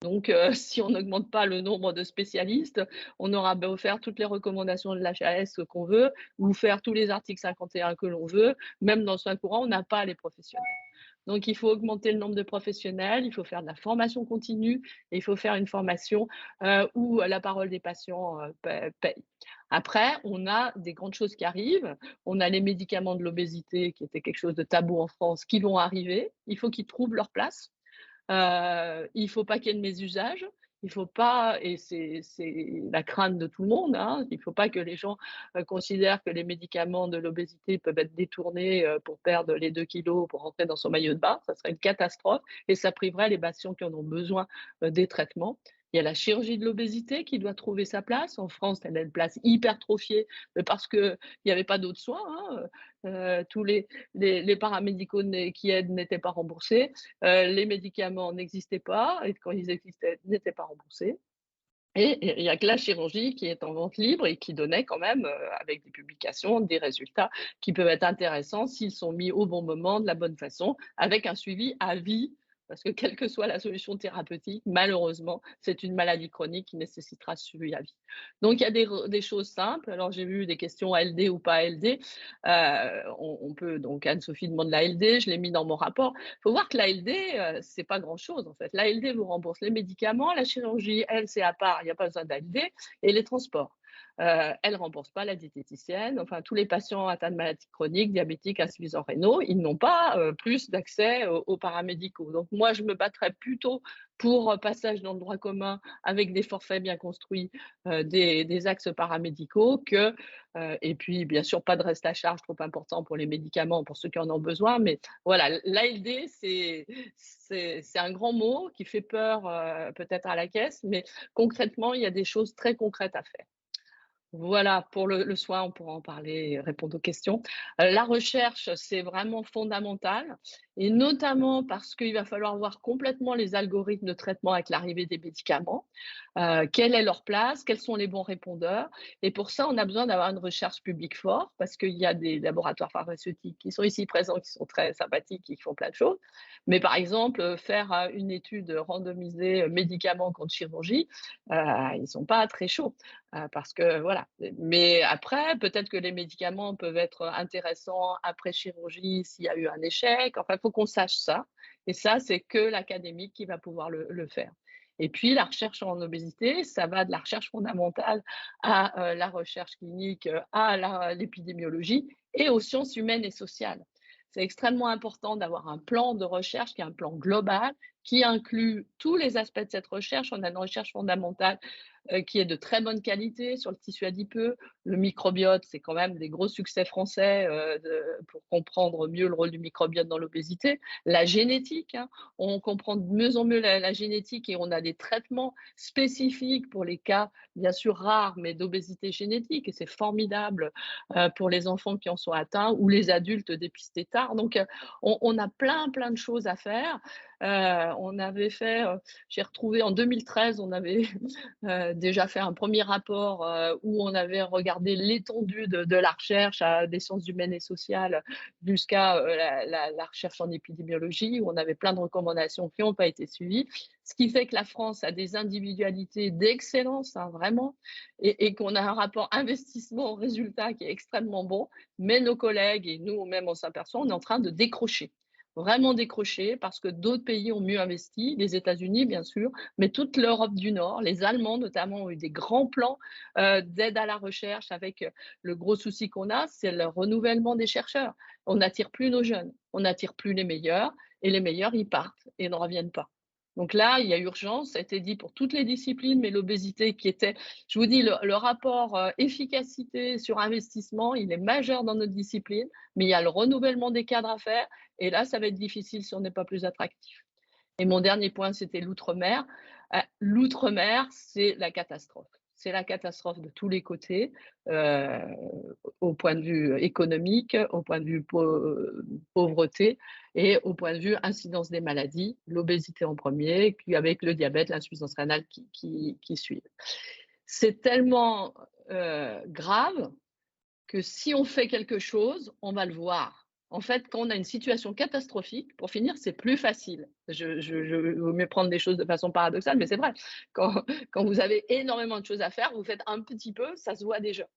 Donc, si on n'augmente pas le nombre de spécialistes, on aura beau faire toutes les recommandations de l'HAS qu'on veut, ou faire tous les articles 51 que l'on veut, même dans le soin courant, on n'a pas les professionnels. Donc, il faut augmenter le nombre de professionnels, il faut faire de la formation continue, et il faut faire une formation où la parole des patients paye. Après, on a des grandes choses qui arrivent. On a les médicaments de l'obésité, qui était quelque chose de tabou en France, qui vont arriver. Il faut qu'ils trouvent leur place. Il ne faut pas qu'il y ait de mésusage. Il faut pas, et c'est la crainte de tout le monde, hein, il ne faut pas que les gens considèrent que les médicaments de l'obésité peuvent être détournés pour perdre les 2 kilos, pour rentrer dans son maillot de bain. Ça serait une catastrophe et ça priverait les patients qui en ont besoin des traitements. Il y a la chirurgie de l'obésité qui doit trouver sa place. En France, elle a une place hypertrophiée parce qu'il n'y avait pas d'autres soins. Hein. Tous les paramédicaux qui aident n'étaient pas remboursés. Les médicaments n'existaient pas et quand ils existaient, n'étaient pas remboursés. Et il n'y a que la chirurgie qui est en vente libre et qui donnait quand même, avec des publications, des résultats qui peuvent être intéressants s'ils sont mis au bon moment, de la bonne façon, avec un suivi à vie. Parce que quelle que soit la solution thérapeutique, malheureusement, c'est une maladie chronique qui nécessitera ce suivi à vie. Donc, il y a des choses simples. Alors, j'ai vu des questions ALD ou pas ALD. On peut, donc Anne-Sophie demande l'ALD, je l'ai mis dans mon rapport. Il faut voir que l'ALD, c'est pas grand-chose en fait. L'ALD vous rembourse les médicaments, la chirurgie, elle, c'est à part, il n'y a pas besoin d'ALD, et les transports. Elle ne rembourse pas la diététicienne. Enfin, tous les patients atteints de maladies chroniques, diabétiques, insuffisants rénaux, ils n'ont pas plus d'accès aux paramédicaux. Donc, moi, je me battrais plutôt pour passage dans le droit commun avec des forfaits bien construits, des axes paramédicaux et puis, bien sûr, pas de reste à charge trop important pour les médicaments, pour ceux qui en ont besoin. Mais voilà, l'ALD, c'est un grand mot qui fait peur peut-être à la caisse, mais concrètement, il y a des choses très concrètes à faire. Voilà, pour le soin, on pourra en parler et répondre aux questions. La recherche, c'est vraiment fondamental et notamment parce qu'il va falloir voir complètement les algorithmes de traitement avec l'arrivée des médicaments. Quelle est leur place? Quels sont les bons répondeurs? Et pour ça, on a besoin d'avoir une recherche publique forte parce qu'il y a des laboratoires pharmaceutiques qui sont ici présents, qui sont très sympathiques et qui font plein de choses. Mais par exemple, faire une étude randomisée médicaments contre chirurgie, ils ne sont pas très chauds parce que voilà, voilà. Mais après, peut-être que les médicaments peuvent être intéressants après chirurgie s'il y a eu un échec. Enfin, il faut qu'on sache ça. Et ça, c'est que l'académique qui va pouvoir le faire. Et puis, la recherche en obésité, ça va de la recherche fondamentale à la recherche clinique, à l'épidémiologie et aux sciences humaines et sociales. C'est extrêmement important d'avoir un plan de recherche qui est un plan global, qui inclut tous les aspects de cette recherche. On a une recherche fondamentale qui est de très bonne qualité sur le tissu adipeux. Le microbiote, c'est quand même des gros succès français pour comprendre mieux le rôle du microbiote dans l'obésité. La génétique, hein, on comprend de mieux en mieux la génétique et on a des traitements spécifiques pour les cas, bien sûr rares, mais d'obésité génétique. Et c'est formidable pour les enfants qui en sont atteints ou les adultes dépistés tard. Donc, on a plein de choses à faire. On avait fait, j'ai retrouvé en 2013, on avait déjà fait un premier rapport où on avait regardé l'étendue de la recherche à des sciences humaines et sociales jusqu'à la recherche en épidémiologie, où on avait plein de recommandations qui n'ont pas été suivies. Ce qui fait que la France a des individualités d'excellence, hein, vraiment, et qu'on a un rapport investissement au résultat qui est extrêmement bon. Mais nos collègues et nous-mêmes, on s'aperçoit, on est en train de décrocher. Vraiment décrocher parce que d'autres pays ont mieux investi, les États-Unis bien sûr, mais toute l'Europe du Nord, les Allemands notamment ont eu des grands plans d'aide à la recherche avec le gros souci qu'on a, c'est le renouvellement des chercheurs. On n'attire plus nos jeunes, on n'attire plus les meilleurs et les meilleurs ils partent et ne reviennent pas. Donc là, il y a urgence, ça a été dit pour toutes les disciplines, mais l'obésité qui était, je vous dis, le rapport efficacité sur investissement, il est majeur dans notre discipline, mais il y a le renouvellement des cadres à faire, et là, ça va être difficile si on n'est pas plus attractif. Et mon dernier point, c'était l'outre-mer. L'outre-mer, c'est la catastrophe. C'est la catastrophe de tous les côtés, au point de vue économique, au point de vue pauvreté et au point de vue incidence des maladies, l'obésité en premier, puis avec le diabète, l'insuffisance rénale qui suivent. C'est tellement grave que si on fait quelque chose, on va le voir. En fait, quand on a une situation catastrophique, pour finir, c'est plus facile. Je veux mieux prendre des choses de façon paradoxale, mais c'est vrai. Quand vous avez énormément de choses à faire, vous faites un petit peu, ça se voit déjà.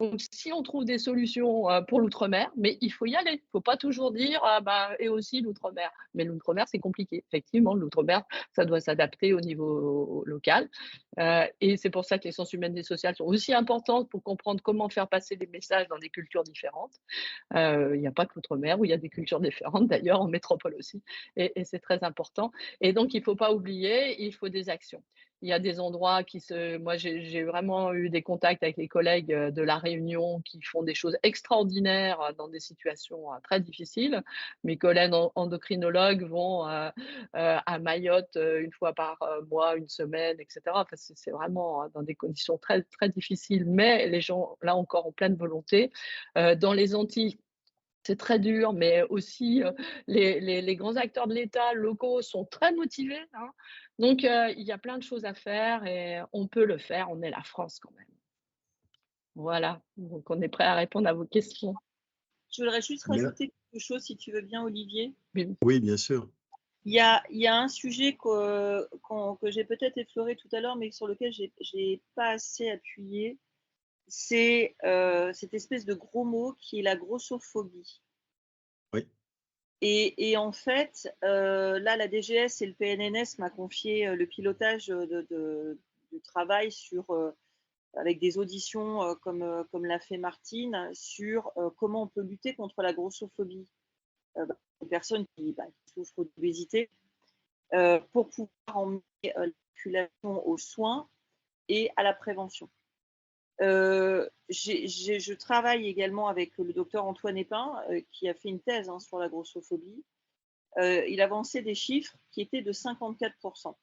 Donc, si on trouve des solutions pour l'outre-mer, mais il faut y aller. Il ne faut pas toujours dire et aussi l'outre-mer. Mais l'outre-mer, c'est compliqué. Effectivement, l'outre-mer, ça doit s'adapter au niveau local. Et c'est pour ça que les sciences humaines et sociales sont aussi importantes pour comprendre comment faire passer des messages dans des cultures différentes. Il n'y a pas que l'outre-mer où il y a des cultures différentes, d'ailleurs, en métropole aussi. Et c'est très important. Et donc, il ne faut pas oublier, il faut des actions. Il y a des endroits moi, j'ai vraiment eu des contacts avec les collègues de La Réunion qui font des choses extraordinaires dans des situations très difficiles. Mes collègues endocrinologues vont à Mayotte une fois par mois, une semaine, etc. Enfin, c'est vraiment dans des conditions très, très difficiles, mais les gens, là encore, ont pleine volonté. Dans les Antilles, c'est très dur, mais aussi les grands acteurs de l'État locaux sont très motivés, hein. Donc, il y a plein de choses à faire et on peut le faire. On est la France quand même. Voilà, donc on est prêt à répondre à vos questions. Je voudrais juste rajouter quelque chose, si tu veux bien, Olivier. Oui, bien sûr. Il y a un sujet que j'ai peut-être effleuré tout à l'heure, mais sur lequel je n'ai pas assez appuyé. C'est cette espèce de gros mot qui est la grossophobie. Oui. Et en fait, là, la DGS et le PNNS m'a confié le pilotage du travail avec des auditions comme l'a fait Martine, sur comment on peut lutter contre la grossophobie. Les personnes qui souffrent d'obésité, pour pouvoir emmener la population aux soins et à la prévention. Je travaille également avec le docteur Antoine Épin, qui a fait une thèse sur la grossophobie. Il avançait des chiffres qui étaient de 54%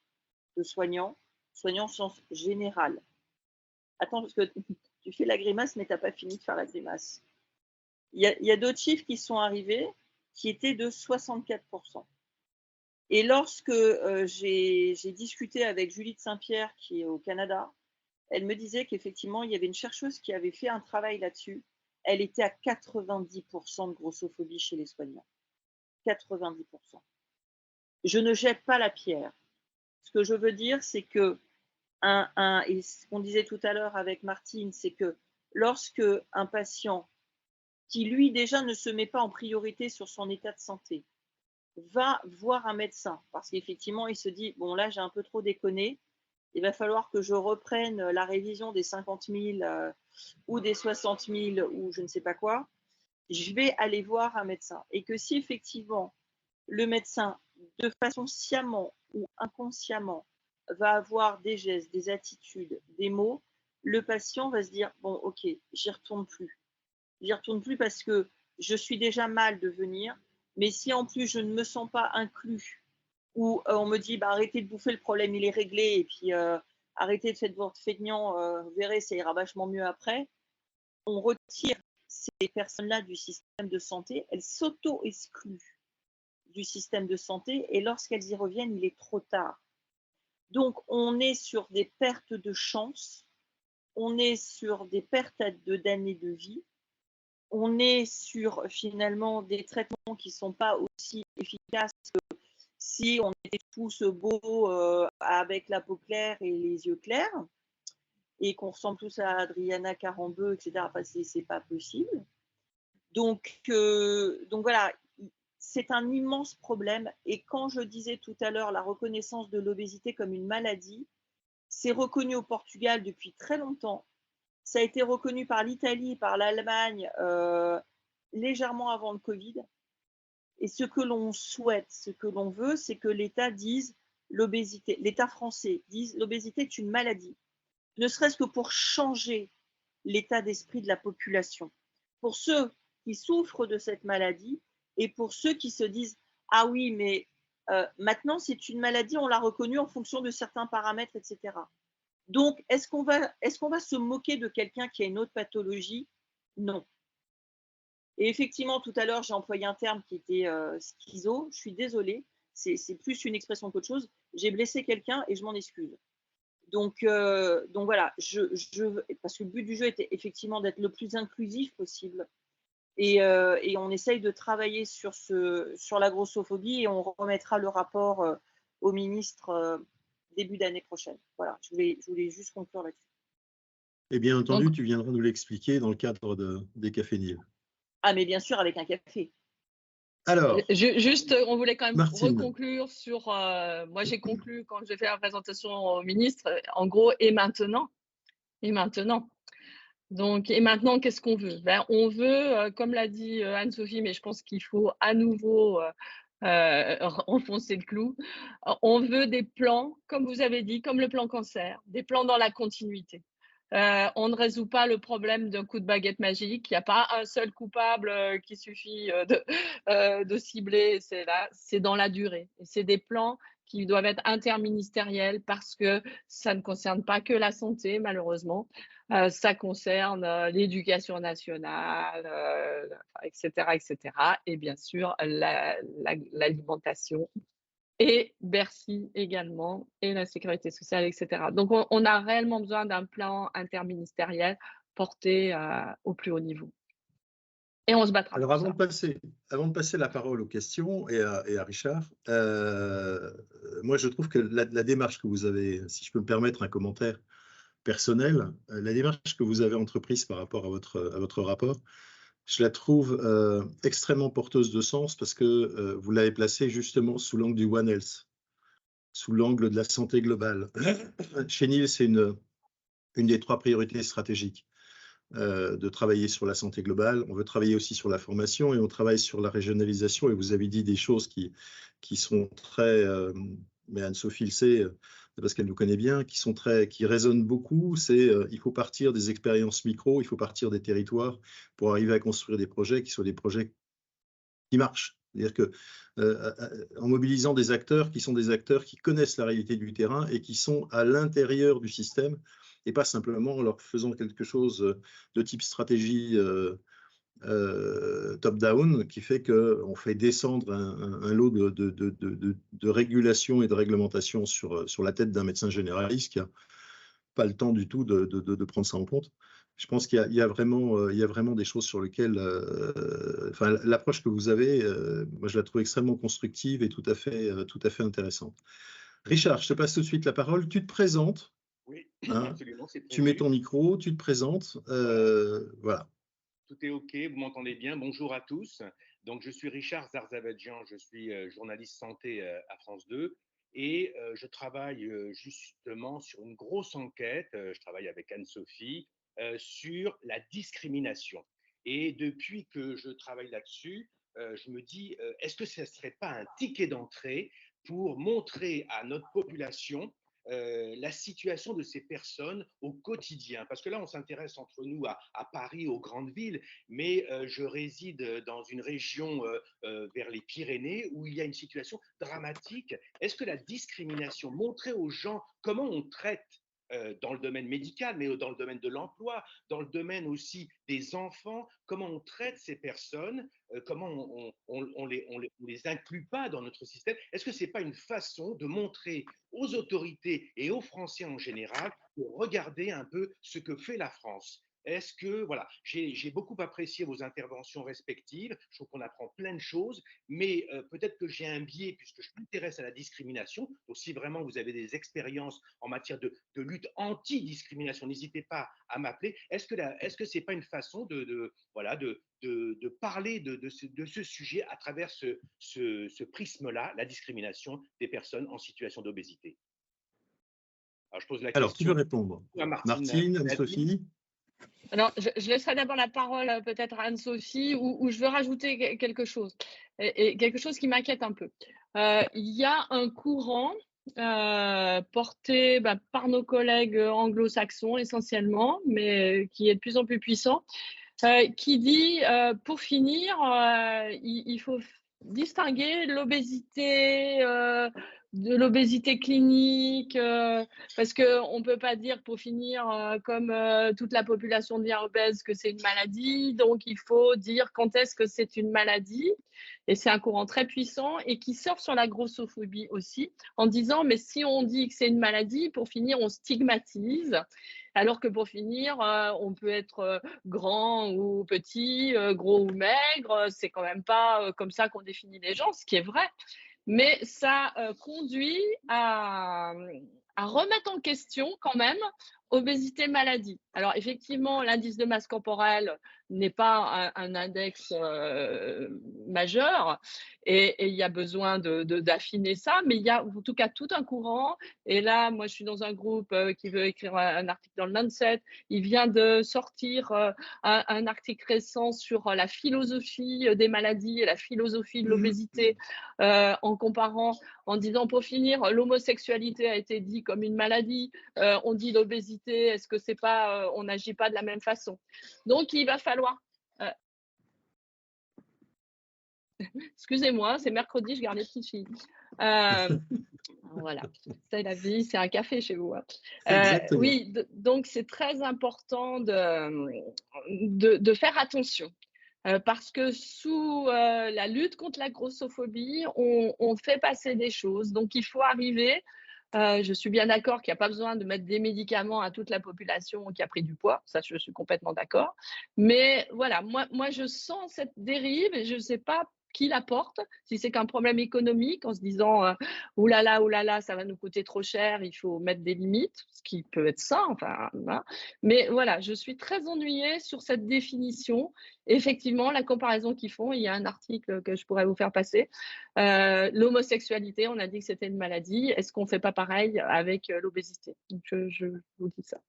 de soignants en sciences générales. Attends, parce que tu fais la grimace, mais tu n'as pas fini de faire la grimace. Il y a d'autres chiffres qui sont arrivés qui étaient de 64%. Et lorsque j'ai discuté avec Julie de Saint-Pierre, qui est au Canada, elle me disait qu'effectivement, il y avait une chercheuse qui avait fait un travail là-dessus. Elle était à 90% de grossophobie chez les soignants. 90%. Je ne jette pas la pierre. Ce que je veux dire, c'est que et ce qu'on disait tout à l'heure avec Martine, c'est que lorsque un patient qui, lui, déjà ne se met pas en priorité sur son état de santé, va voir un médecin, parce qu'effectivement, il se dit, bon, là, j'ai un peu trop déconné, il va falloir que je reprenne la révision des 50 000 ou des 60 000 ou je ne sais pas quoi, je vais aller voir un médecin. Et que si effectivement, le médecin, de façon sciemment ou inconsciemment, va avoir des gestes, des attitudes, des mots, le patient va se dire, bon, ok, j'y retourne plus. J'y retourne plus parce que je suis déjà mal de venir, mais si en plus je ne me sens pas inclus, ou on me dit, bah, arrêtez de bouffer, le problème il est réglé, et puis arrêtez de faire votre feignant, vous verrez, ça ira vachement mieux après, on retire ces personnes-là du système de santé, elles s'auto-excluent du système de santé, et lorsqu'elles y reviennent, il est trop tard. Donc, on est sur des pertes de chance, on est sur des pertes d'années de vie, on est sur finalement des traitements qui ne sont pas aussi efficaces que si on était tous beaux avec la peau claire et les yeux clairs, et qu'on ressemble tous à Adriana Carambeu, etc. Enfin, c'est pas possible. Donc voilà, c'est un immense problème. Et quand je disais tout à l'heure la reconnaissance de l'obésité comme une maladie, c'est reconnu au Portugal depuis très longtemps. Ça a été reconnu par l'Italie, par l'Allemagne légèrement avant le Covid. Et ce que l'on souhaite, ce que l'on veut, c'est que l'État dise l'obésité, l'État français dise l'obésité est une maladie, ne serait-ce que pour changer l'état d'esprit de la population. Pour ceux qui souffrent de cette maladie et pour ceux qui se disent « Ah oui, mais maintenant c'est une maladie, on l'a reconnue en fonction de certains paramètres, etc. » Donc, est-ce qu'on va se moquer de quelqu'un qui a une autre pathologie? Non. Et effectivement, tout à l'heure, j'ai employé un terme qui était schizo. Je suis désolée, c'est plus une expression qu'autre chose. J'ai blessé quelqu'un et je m'en excuse. Donc voilà, parce que le but du jeu était effectivement d'être le plus inclusif possible. Et on essaye de travailler sur la grossophobie, et on remettra le rapport au ministre début d'année prochaine. Voilà, je voulais juste conclure là-dessus. Et bien entendu, tu viendras nous l'expliquer dans le cadre des Cafés Nil. Ah, mais bien sûr, avec un café. Alors, juste, on voulait quand même Martine. reconclure sur. Moi, j'ai conclu quand j'ai fait la présentation au ministre, en gros, et maintenant. Et maintenant. Donc, et maintenant, qu'est-ce qu'on veut? On veut, comme l'a dit Anne-Sophie, mais je pense qu'il faut à nouveau enfoncer le clou. On veut des plans, comme vous avez dit, comme le plan cancer, des plans dans la continuité. On ne résout pas le problème d'un coup de baguette magique. Il n'y a pas un seul coupable qui suffit de cibler. C'est dans la durée. Et c'est des plans qui doivent être interministériels parce que ça ne concerne pas que la santé, malheureusement. Ça concerne l'éducation nationale, etc., etc. Et bien sûr, l'alimentation. Et Bercy également, et la sécurité sociale, etc. Donc, on a réellement besoin d'un plan interministériel porté au plus haut niveau. Et on se battra. Alors, avant de passer la parole aux questions et à Richard, moi, je trouve que la démarche que vous avez, si je peux me permettre un commentaire personnel, la démarche que vous avez entreprise par rapport à votre rapport, je la trouve extrêmement porteuse de sens parce que vous l'avez placée justement sous l'angle du One Health, sous l'angle de la santé globale. Chez Nil, c'est une des 3 priorités stratégiques de travailler sur la santé globale. On veut travailler aussi sur la formation et on travaille sur la régionalisation. Et vous avez dit des choses qui sont très, mais Anne-Sophie le sait, parce qu'elle nous connaît bien, qui résonnent beaucoup. C'est il faut partir des expériences micro, il faut partir des territoires pour arriver à construire des projets qui soient des projets qui marchent. C'est-à-dire que en mobilisant des acteurs qui sont des acteurs qui connaissent la réalité du terrain et qui sont à l'intérieur du système, et pas simplement en leur faisant quelque chose de type stratégie top-down qui fait qu'on fait descendre un lot de régulation et de réglementation sur la tête d'un médecin généraliste qui n'a pas le temps du tout de prendre ça en compte. Je pense qu'il y a vraiment des choses sur lesquelles, l'approche que vous avez, moi je la trouve extrêmement constructive et tout à fait intéressante. Richard, je te passe tout de suite la parole. Tu te présentes. Oui, Hein. Absolument, c'est Tu mets prévu. ton micro, tu te présentes. Voilà. Tout est OK, vous m'entendez bien. Bonjour à tous. Donc, je suis Richard Zarzavadjian, je suis journaliste santé à France 2 et je travaille justement sur une grosse enquête. Je travaille avec Anne-Sophie sur la discrimination. Et depuis que je travaille là-dessus, je me dis, est-ce que ce ne serait pas un ticket d'entrée pour montrer à notre population la situation de ces personnes au quotidien. Parce que là, on s'intéresse entre nous à Paris, aux grandes villes, mais je réside dans une région vers les Pyrénées où il y a une situation dramatique. Est-ce que la discrimination, montrer aux gens comment on traite dans le domaine médical, mais dans le domaine de l'emploi, dans le domaine aussi des enfants, comment on traite ces personnes, comment on les inclut pas dans notre système. Est-ce que c'est pas une façon de montrer aux autorités et aux Français en général de regarder un peu ce que fait la France? Est-ce que, voilà, j'ai beaucoup apprécié vos interventions respectives, je trouve qu'on apprend plein de choses, mais peut-être que j'ai un biais puisque je m'intéresse à la discrimination, donc si vraiment vous avez des expériences en matière de lutte anti-discrimination, n'hésitez pas à m'appeler. Est-ce que c'est pas une façon voilà, de parler de ce sujet à travers ce prisme-là, la discrimination des personnes en situation d'obésité? Alors, je pose la Alors, qui veut question répondre? à Martine, Anne-Sophie? Alors, je laisserai d'abord la parole peut-être à Anne-Sophie, où je veux rajouter quelque chose, et quelque chose qui m'inquiète un peu. Il y a un courant porté par nos collègues anglo-saxons essentiellement, mais qui est de plus en plus puissant, qui dit, pour finir, il faut distinguer l'obésité de l'obésité clinique, parce qu'on ne peut pas dire, pour finir, comme toute la population devient obèse, que c'est une maladie. Donc, il faut dire quand est-ce que c'est une maladie. Et c'est un courant très puissant et qui surfe sur la grossophobie aussi, en disant, mais si on dit que c'est une maladie, pour finir, on stigmatise. Alors que pour finir, on peut être grand ou petit, gros ou maigre. C'est quand même pas comme ça qu'on définit les gens, ce qui est vrai. Mais ça conduit à remettre en question quand même obésité maladie. Alors effectivement, l'indice de masse corporelle n'est pas un index majeur et il y a besoin d'affiner ça, mais il y a en tout cas tout un courant. Et là, moi, je suis dans un groupe qui veut écrire un article dans le Lancet. Il vient de sortir un article récent sur la philosophie des maladies et la philosophie de l'obésité, en comparant, en disant, pour finir, l'homosexualité a été dit comme une maladie, on dit l'obésité, est-ce que c'est pas, on n'agit pas de la même façon? Donc, il va falloir… Excusez-moi, c'est mercredi, je garde les petites filles. Voilà, c'est la vie, c'est un café chez vous. Oui, donc c'est très important de faire attention. Parce que sous la lutte contre la grossophobie, on fait passer des choses. Donc, il faut arriver. Je suis bien d'accord qu'il n'y a pas besoin de mettre des médicaments à toute la population qui a pris du poids. Ça, je suis complètement d'accord. Mais voilà, moi, je sens cette dérive et je ne sais pas qui la porte. Si c'est qu'un problème économique, en se disant oulala, ça va nous coûter trop cher, il faut mettre des limites, ce qui peut être ça. Enfin, voilà. Mais voilà, je suis très ennuyée sur cette définition. Effectivement, la comparaison qu'ils font, il y a un article que je pourrais vous faire passer. L'homosexualité, on a dit que c'était une maladie. Est-ce qu'on ne fait pas pareil avec l'obésité? Donc, je vous dis ça.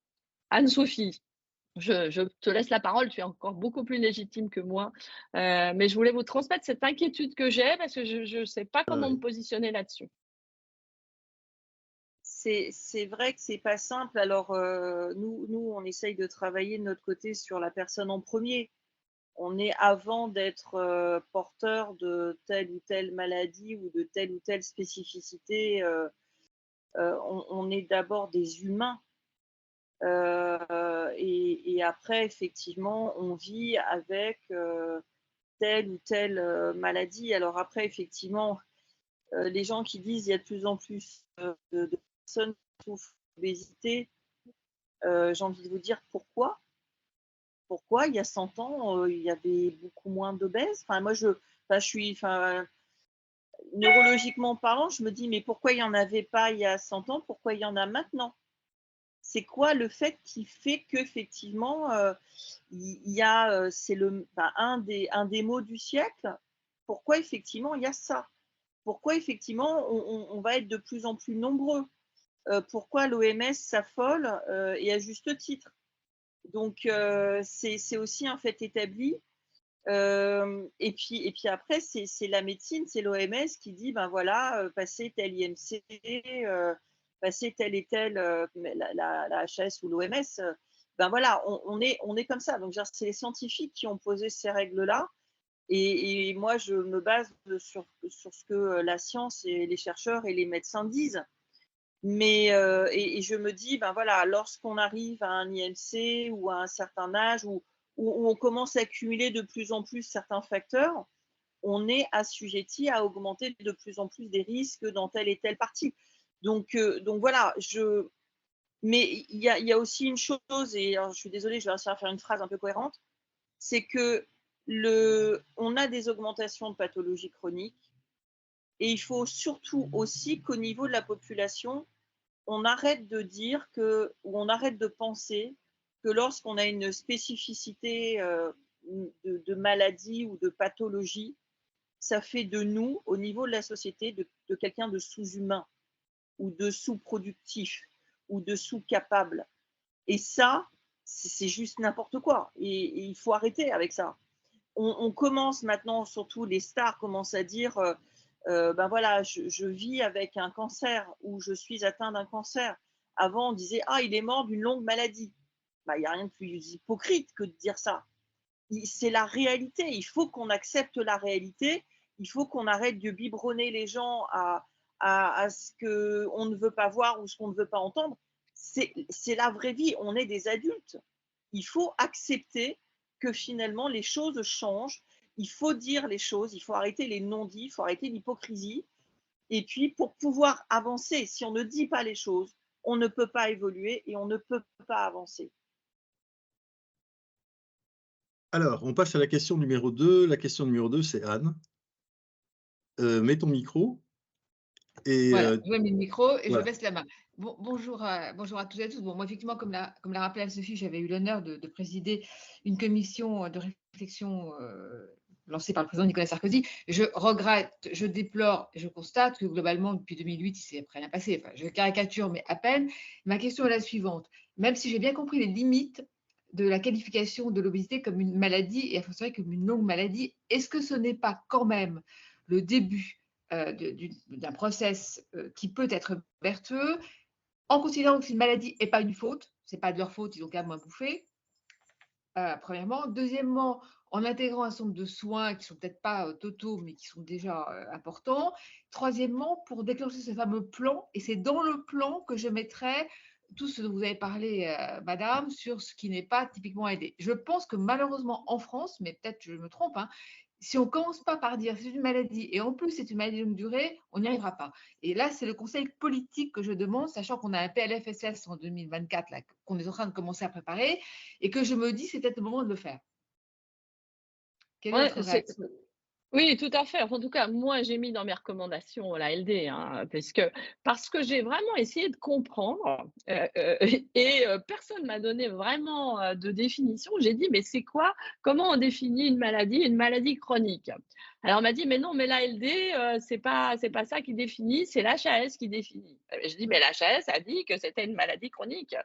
Anne-Sophie, je te laisse la parole. Tu es encore beaucoup plus légitime que moi. Mais je voulais vous transmettre cette inquiétude que j'ai parce que je ne sais pas comment me positionner là-dessus. C'est vrai que c'est pas simple. Alors, nous, on essaye de travailler de notre côté sur la personne en premier. On est, avant d'être porteur de telle ou telle maladie ou de telle ou telle spécificité, on est d'abord des humains. Et après, effectivement, on vit avec telle ou telle maladie. Alors après, effectivement, les gens qui disent qu'il y a de plus en plus de personnes qui souffrent d'obésité, j'ai envie de vous dire pourquoi. Pourquoi il y a 100 ans, il y avait beaucoup moins d'obèses? Enfin, moi, je suis, neurologiquement parlant, je me dis, mais pourquoi il n'y en avait pas il y a 100 ans? Pourquoi il y en a maintenant? C'est quoi le fait qui fait qu'effectivement, c'est un des mots du siècle? Pourquoi effectivement il y a ça? Pourquoi effectivement on va être de plus en plus nombreux? Pourquoi l'OMS s'affole, et à juste titre? Donc c'est aussi un fait établi. Et puis après, c'est la médecine, c'est l'OMS qui dit, ben voilà, passer tel IMC, passer tel et tel, la HAS ou l'OMS, ben voilà, on est comme ça. Donc c'est les scientifiques qui ont posé ces règles-là. Et moi, je me base sur ce que la science et les chercheurs et les médecins disent. Mais et je me dis, ben voilà, lorsqu'on arrive à un IMC ou à un certain âge où on commence à accumuler de plus en plus certains facteurs, on est assujetti à augmenter de plus en plus des risques dans telle et telle partie. Donc voilà, mais il y a aussi une chose, et alors, je suis désolée, je vais réussir à faire une phrase un peu cohérente, c'est que on a des augmentations de pathologies chroniques, et il faut surtout aussi qu'au niveau de la population, on arrête de dire ou on arrête de penser que lorsqu'on a une spécificité de maladie ou de pathologie, ça fait de nous, au niveau de la société, de quelqu'un de sous-humain ou de sous-productif ou de sous-capable. Et ça, c'est juste n'importe quoi. Et il faut arrêter avec ça. On commence maintenant, surtout les stars commencent à dire ben voilà, je vis avec un cancer ou je suis atteint d'un cancer. Avant, on disait ah, il est mort d'une longue maladie. Ben, il n'y a rien de plus hypocrite que de dire ça. C'est la réalité. Il faut qu'on accepte la réalité. Il faut qu'on arrête de biberonner les gens à ce qu'on ne veut pas voir ou ce qu'on ne veut pas entendre. C'est la vraie vie. On est des adultes. Il faut accepter que finalement les choses changent. Il faut dire les choses, il faut arrêter les non-dits, il faut arrêter l'hypocrisie. Et puis pour pouvoir avancer, si on ne dit pas les choses, on ne peut pas évoluer et on ne peut pas avancer. Alors, on passe à la question numéro 2. La question numéro 2, c'est Anne. Mets ton micro. Et voilà, je mets le micro et voilà. je baisse la main. Bonjour à toutes et à tous. Bon, moi, effectivement, comme l'a rappelé Anne-Sophie, j'avais eu l'honneur de présider une commission de réflexion lancée par le président Nicolas Sarkozy. Je regrette, je déplore, je constate que globalement, depuis 2008, il ne s'est rien passé. Enfin, je caricature, mais à peine. Ma question est la suivante. Même si j'ai bien compris les limites de la qualification de l'obésité comme une maladie et à fortiori comme une longue maladie, est-ce que ce n'est pas quand même le début d'un process qui peut être vertueux, en considérant que c'est une maladie et pas une faute, c'est pas de leur faute, ils ont qu'à moins bouffer, premièrement. Deuxièmement, en intégrant un certain nombre de soins qui sont peut-être pas totaux, mais qui sont déjà importants. Troisièmement, pour déclencher ce fameux plan, et c'est dans le plan que je mettrai tout ce dont vous avez parlé, madame, sur ce qui n'est pas typiquement aidé. Je pense que malheureusement en France, mais peut-être je me trompe, hein, si on ne commence pas par dire c'est une maladie et en plus c'est une maladie de longue durée, on n'y arrivera pas. Et là, c'est le conseil politique que je demande, sachant qu'on a un PLFSS en 2024 qu'on est en train de commencer à préparer et que je me dis c'est peut-être le moment de le faire. Quelle est votre réaction ? Oui, tout à fait. En tout cas, moi, j'ai mis dans mes recommandations la LD, hein, parce que j'ai vraiment essayé de comprendre et personne ne m'a donné vraiment de définition. J'ai dit, mais c'est quoi? Comment on définit une maladie chronique? Alors, on m'a dit, mais non, mais la LD, c'est pas ça qui définit, c'est l'HAS qui définit. Je dis, mais l'HAS a dit que c'était une maladie chronique.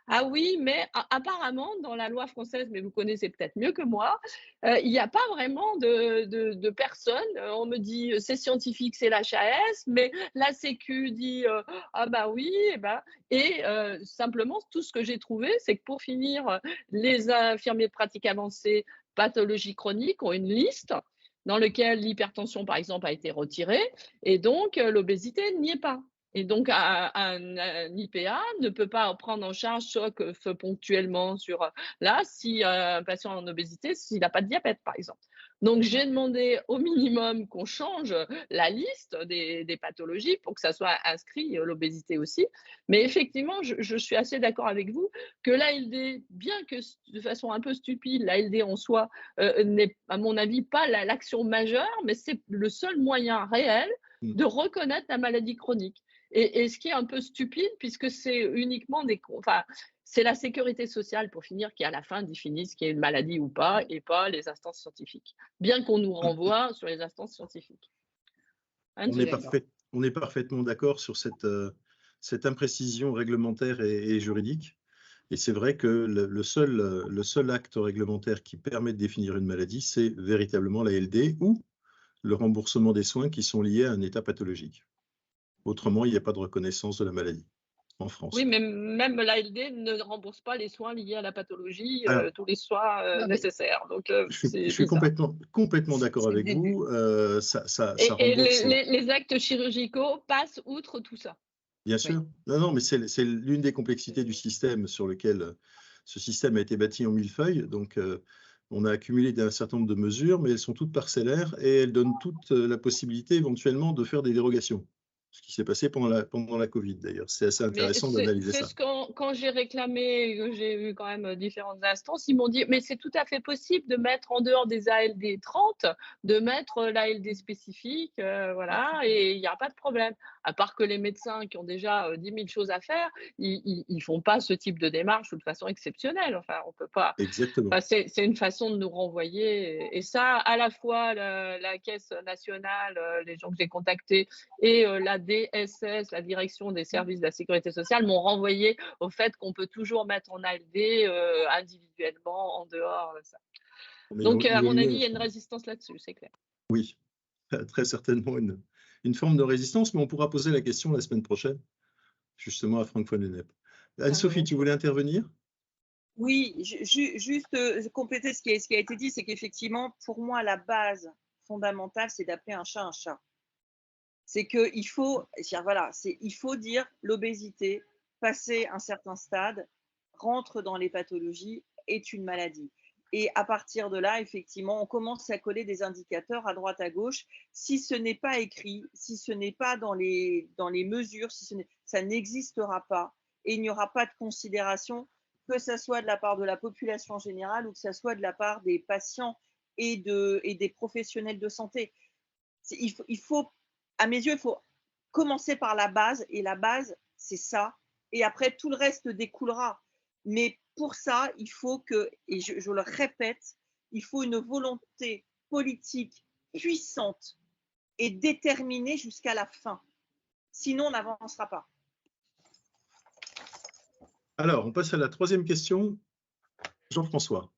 Ah oui, mais apparemment, dans la loi française, mais vous connaissez peut-être mieux que moi, il n'y a pas vraiment de personnes. On me dit c'est scientifique, c'est l'HAS, mais la Sécu dit ah bah oui, et simplement tout ce que j'ai trouvé, c'est que pour finir, les infirmiers de pratique avancée, pathologie chronique ont une liste dans laquelle l'hypertension, par exemple, a été retirée, et donc l'obésité n'y est pas. Et donc, un IPA ne peut pas prendre en charge, sauf ponctuellement si un patient en obésité, s'il n'a pas de diabète, par exemple. Donc, j'ai demandé au minimum qu'on change la liste des pathologies pour que ça soit inscrit, l'obésité aussi. Mais effectivement, je suis assez d'accord avec vous que l'ALD, bien que de façon un peu stupide, l'ALD en soi n'est, à mon avis, pas l'action majeure, mais c'est le seul moyen réel de reconnaître la maladie chronique. Et ce qui est un peu stupide, puisque c'est uniquement enfin, c'est la sécurité sociale, pour finir, qui à la fin définit ce qui est une maladie ou pas, et pas les instances scientifiques. Bien qu'on nous renvoie sur les instances scientifiques. On est parfaitement d'accord sur cette imprécision réglementaire et juridique. Et c'est vrai que le seul acte réglementaire qui permet de définir une maladie, c'est véritablement la LD ou le remboursement des soins qui sont liés à un état pathologique. Autrement, il n'y a pas de reconnaissance de la maladie en France. Oui, mais même l'ALD ne rembourse pas les soins liés à la pathologie, tous les soins nécessaires. Donc, je suis complètement d'accord avec vous. Ça rembourse. Les actes chirurgicaux passent outre tout ça. Bien sûr. Oui. Non, mais c'est l'une des complexités du système sur lequel ce système a été bâti en millefeuille. Donc, on a accumulé un certain nombre de mesures, mais elles sont toutes parcellaires et elles donnent toute la possibilité éventuellement de faire des dérogations. Ce qui s'est passé pendant la Covid, d'ailleurs. C'est assez intéressant d'analyser ça. Quand j'ai réclamé, j'ai eu quand même différentes instances, ils m'ont dit, mais c'est tout à fait possible de mettre en dehors des ALD 30, de mettre l'ALD spécifique, voilà, et il n'y a pas de problème. À part que les médecins qui ont déjà 10 000 choses à faire, ils ne font pas ce type de démarche de façon exceptionnelle. Enfin, on peut pas. Exactement. Enfin, c'est une façon de nous renvoyer. Et ça, à la fois la Caisse nationale, les gens que j'ai contactés, et la DSS, la direction des services de la sécurité sociale, m'ont renvoyé au fait qu'on peut toujours mettre en ALD individuellement en dehors de ça. Donc, à mon avis, il y a une résistance là-dessus, c'est clair. Oui, très certainement une forme de résistance, mais on pourra poser la question la semaine prochaine, justement à Franck von Lennep. Anne-Sophie, tu voulais intervenir ? Oui, juste compléter ce qui a été dit, c'est qu'effectivement, pour moi, la base fondamentale, c'est d'appeler un chat un chat. C'est qu'il faut, voilà, il faut dire l'obésité, passé un certain stade, rentre dans les pathologies, est une maladie. Et à partir de là, effectivement, on commence à coller des indicateurs à droite, à gauche. Si ce n'est pas écrit, si ce n'est pas dans les mesures, ça n'existera pas. Et il n'y aura pas de considération, que ce soit de la part de la population générale ou que ce soit de la part des patients et des professionnels de santé. Il faut, à mes yeux, il faut commencer par la base. Et la base, c'est ça. Et après, tout le reste découlera. Mais pour ça, il faut que, et je le répète, il faut une volonté politique puissante et déterminée jusqu'à la fin. Sinon, on n'avancera pas. Alors, on passe à la troisième question. Jean-François,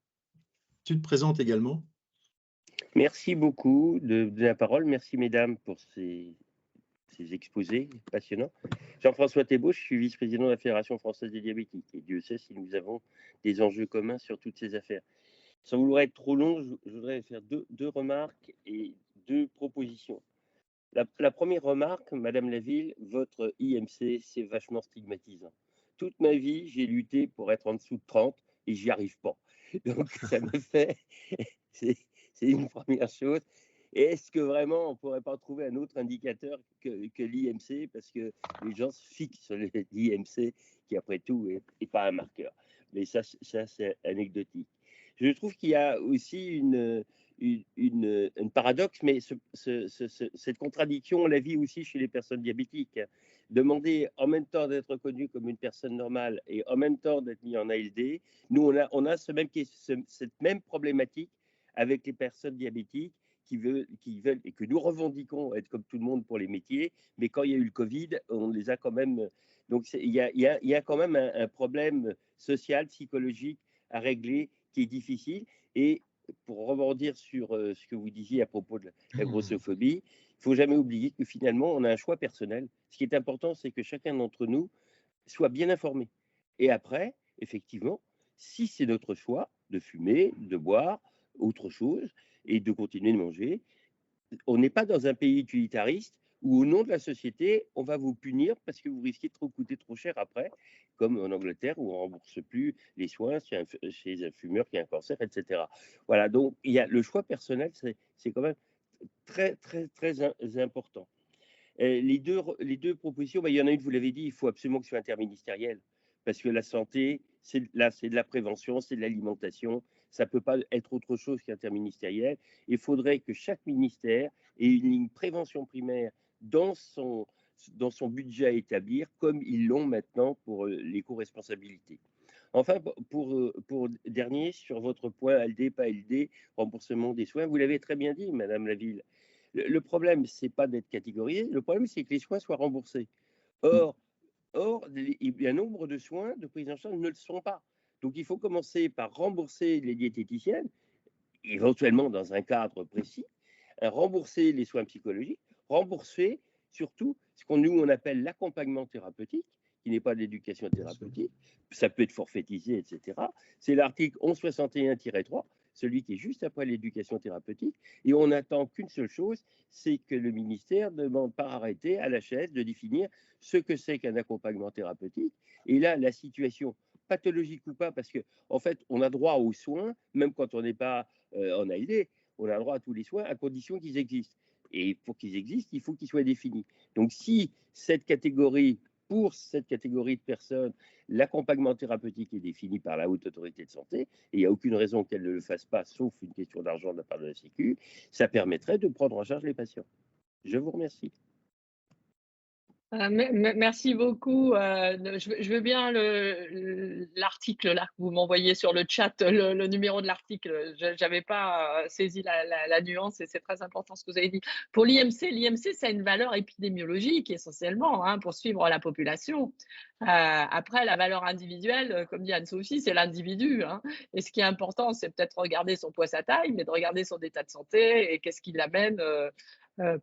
tu te présentes également. Merci beaucoup de la parole. Merci, mesdames, pour ces exposés passionnants. Jean-François Thébault, je suis vice-président de la Fédération française des diabétiques. Et Dieu sait si nous avons des enjeux communs sur toutes ces affaires. Sans vouloir être trop long, je voudrais faire deux remarques et deux propositions. La première remarque, Madame Laville, votre IMC, c'est vachement stigmatisant. Toute ma vie, j'ai lutté pour être en dessous de 30 et j'y arrive pas. Donc, ça me fait... C'est une première chose. Et est-ce que vraiment on ne pourrait pas trouver un autre indicateur que l'IMC, parce que les gens se fixent sur l'IMC, qui après tout n'est pas un marqueur. Mais ça c'est anecdotique. Je trouve qu'il y a aussi une paradoxe, mais cette contradiction, on la vit aussi chez les personnes diabétiques. Demander en même temps d'être reconnu comme une personne normale et en même temps d'être mis en ALD, nous on a cette même problématique avec les personnes diabétiques qui veulent, et que nous revendiquons être comme tout le monde pour les métiers, mais quand il y a eu le Covid, on les a quand même... Donc il y a quand même un problème social, psychologique à régler qui est difficile. Et pour rebondir sur ce que vous disiez à propos de la grossophobie, il ne faut jamais oublier que finalement, on a un choix personnel. Ce qui est important, c'est que chacun d'entre nous soit bien informé. Et après, effectivement, si c'est notre choix de fumer, de boire, autre chose, et de continuer de manger, on n'est pas dans un pays utilitariste où au nom de la société, on va vous punir parce que vous risquez de coûter trop cher après, comme en Angleterre où on ne rembourse plus les soins chez un fumeur qui a un cancer, etc. Voilà, donc il y a le choix personnel, c'est quand même très, très, très important. Les deux propositions, il y en a une, vous l'avez dit, il faut absolument que ce soit interministériel, parce que la santé, c'est de la prévention, c'est de l'alimentation, ça ne peut pas être autre chose qu'interministériel. Il faudrait que chaque ministère ait une ligne prévention primaire dans dans son budget à établir, comme ils l'ont maintenant pour l'éco-responsabilité. Enfin, pour dernier, sur votre point LD, pas LD, remboursement des soins, vous l'avez très bien dit, Madame Laville. Le problème, ce n'est pas d'être catégorisé, le problème, c'est que les soins soient remboursés. Or, il y a un nombre de soins de prise en charge ne le sont pas. Donc, il faut commencer par rembourser les diététiciennes, éventuellement dans un cadre précis, rembourser les soins psychologiques, rembourser surtout ce qu'on nous on appelle l'accompagnement thérapeutique, qui n'est pas de l'éducation thérapeutique, ça peut être forfaitisé, etc. C'est l'article 1161-3, celui qui est juste après l'éducation thérapeutique, et on n'attend qu'une seule chose, c'est que le ministère demande par arrêté à l'HAS de définir ce que c'est qu'un accompagnement thérapeutique. Et là, la situation pathologique ou pas, parce qu'en fait, on a droit aux soins, même quand on n'est pas en ALD, on a droit à tous les soins à condition qu'ils existent. Et pour qu'ils existent, il faut qu'ils soient définis. Donc, si pour cette catégorie de personnes, l'accompagnement thérapeutique est défini par la Haute Autorité de Santé, et il n'y a aucune raison qu'elle ne le fasse pas, sauf une question d'argent de la part de la Sécu, ça permettrait de prendre en charge les patients. Je vous remercie. Merci beaucoup. Je veux bien l'article là que vous m'envoyez sur le chat, le numéro de l'article. Je n'avais pas saisi la nuance et c'est très important ce que vous avez dit. Pour l'IMC, ça a une valeur épidémiologique essentiellement pour suivre la population. Après, la valeur individuelle, comme dit Anne-Sophie, c'est l'individu. Et ce qui est important, c'est peut-être regarder son poids, sa taille, mais de regarder son état de santé et qu'est-ce qui l'amène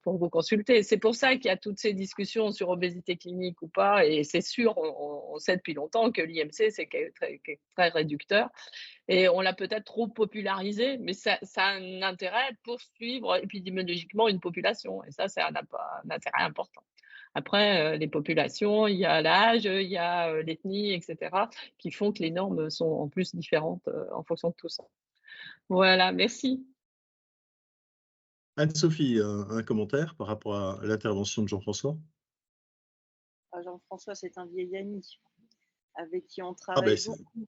pour vous consulter. C'est pour ça qu'il y a toutes ces discussions sur obésité clinique ou pas, et c'est sûr, on sait depuis longtemps que l'IMC, c'est très réducteur, et on l'a peut-être trop popularisé, mais ça a un intérêt pour suivre épidémiologiquement une population, et ça, c'est un intérêt important. Après, les populations, il y a l'âge, il y a l'ethnie, etc., qui font que les normes sont en plus différentes en fonction de tout ça. Voilà, merci. Anne-Sophie, un commentaire par rapport à l'intervention de Jean-François? Jean-François, c'est un vieil ami avec qui on travaille beaucoup.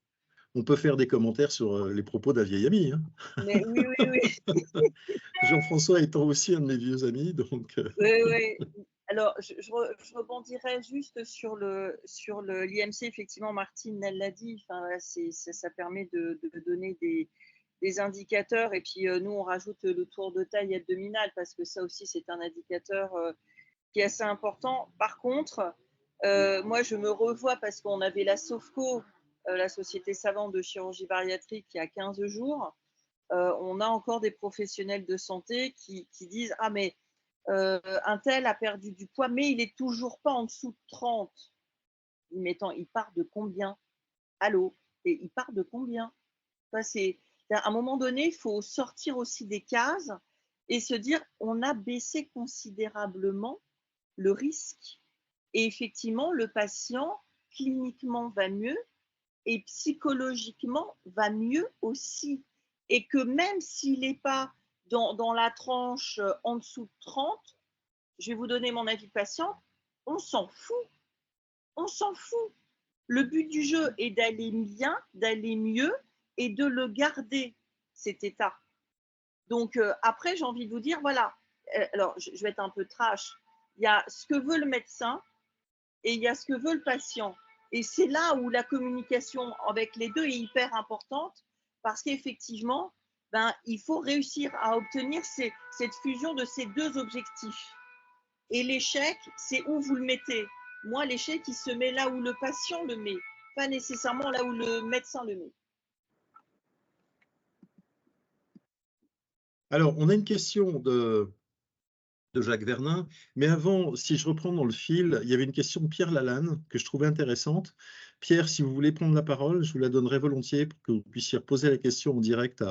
On peut faire des commentaires sur les propos d'un vieil ami. Mais oui. Jean-François étant aussi un de mes vieux amis, donc. Oui. Alors, je rebondirais juste sur l'IMC. Effectivement, Martine, elle l'a dit. Enfin, ça permet de donner des indicateurs, et puis nous on rajoute le tour de taille abdominale parce que ça aussi c'est un indicateur qui est assez important. Par contre, moi je me revois parce qu'on avait la SOFCO, la Société savante de chirurgie bariatrique, il y a 15 jours. On a encore des professionnels de santé qui disent « Ah mais un tel a perdu du poids mais il est toujours pas en dessous de 30 ». Mais attends, il part de combien? Allô? Et il part de combien? À un moment donné, il faut sortir aussi des cases et se dire on a baissé considérablement le risque. Et effectivement, le patient, cliniquement, va mieux et psychologiquement va mieux aussi. Et que même s'il n'est pas dans la tranche en dessous de 30, je vais vous donner mon avis de patiente, on s'en fout. On s'en fout. Le but du jeu est d'aller bien, d'aller mieux, et de le garder, cet état. Donc, après, j'ai envie de vous dire, voilà, alors je vais être un peu trash, il y a ce que veut le médecin et il y a ce que veut le patient. Et c'est là où la communication avec les deux est hyper importante, parce qu'effectivement, il faut réussir à obtenir cette fusion de ces deux objectifs. Et l'échec, c'est où vous le mettez. Moi, l'échec, il se met là où le patient le met, pas nécessairement là où le médecin le met. Alors, on a une question de Jacques Vernin, mais avant, si je reprends dans le fil, il y avait une question de Pierre Lalanne que je trouvais intéressante. Pierre, si vous voulez prendre la parole, je vous la donnerai volontiers pour que vous puissiez poser la question en direct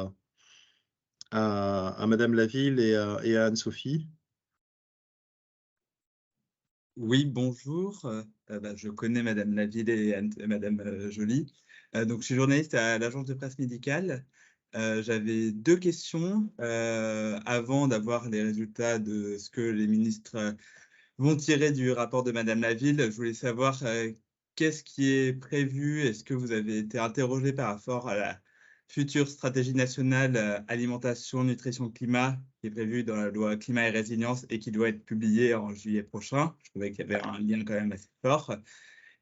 à Madame Laville et à Anne-Sophie. Oui, bonjour. Je connais Madame Laville et Madame Joly. Donc, je suis journaliste à l'agence de presse médicale. J'avais deux questions avant d'avoir les résultats de ce que les ministres vont tirer du rapport de Madame Laville. Je voulais savoir qu'est-ce qui est prévu. Est-ce que vous avez été interrogé par rapport à la future stratégie nationale alimentation, nutrition, climat, qui qui est prévu dans la loi Climat et Résilience et qui doit être publié en juillet prochain. Je trouvais qu'il y avait un lien quand même assez fort.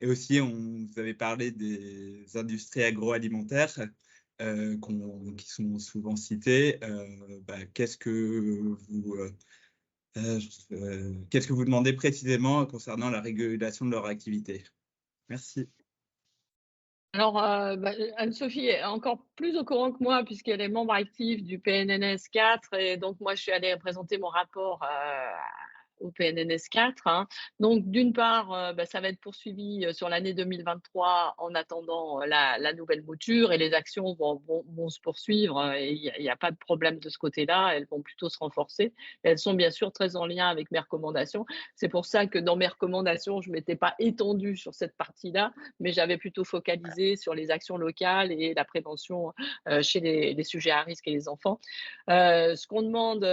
Et aussi, vous avez parlé des industries agroalimentaires qui sont souvent citées. Qu'est-ce que vous demandez précisément concernant la régulation de leur activité? Merci. Alors, Anne-Sophie est encore plus au courant que moi puisqu'elle est membre active du PNNS 4 et donc moi, je suis allée présenter mon rapport au PNNS 4. Hein. Donc, d'une part, ça va être poursuivi sur l'année 2023 en attendant la nouvelle mouture et les actions vont se poursuivre. Et il n'y a pas de problème de ce côté-là. Elles vont plutôt se renforcer. Et elles sont bien sûr très en lien avec mes recommandations. C'est pour ça que dans mes recommandations, je ne m'étais pas étendue sur cette partie-là, mais j'avais plutôt focalisé sur les actions locales et la prévention chez les sujets à risque et les enfants. Ce qu'on demande,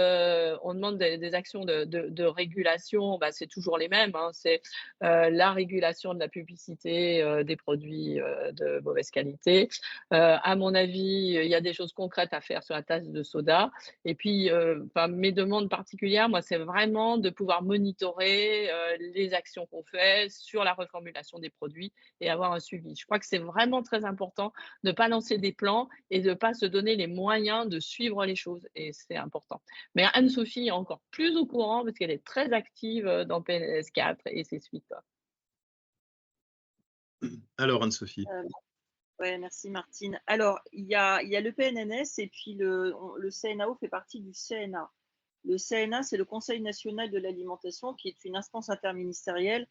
on demande des actions de régulation, c'est toujours les mêmes. Hein. C'est la régulation de la publicité des produits de mauvaise qualité. À mon avis, il y a des choses concrètes à faire sur la tasse de soda. Et puis, mes demandes particulières, moi, c'est vraiment de pouvoir monitorer les actions qu'on fait sur la reformulation des produits et avoir un suivi. Je crois que c'est vraiment très important de ne pas lancer des plans et de ne pas se donner les moyens de suivre les choses. Et c'est important. Mais Anne-Sophie est encore plus au courant parce qu'elle est très active dans PNS 4 et ses suites. Alors, Anne-Sophie. Ouais, merci Martine. Alors, il y a le PNNS et puis le CNAO fait partie du CNA. Le CNA, c'est le Conseil national de l'alimentation, qui est une instance interministérielle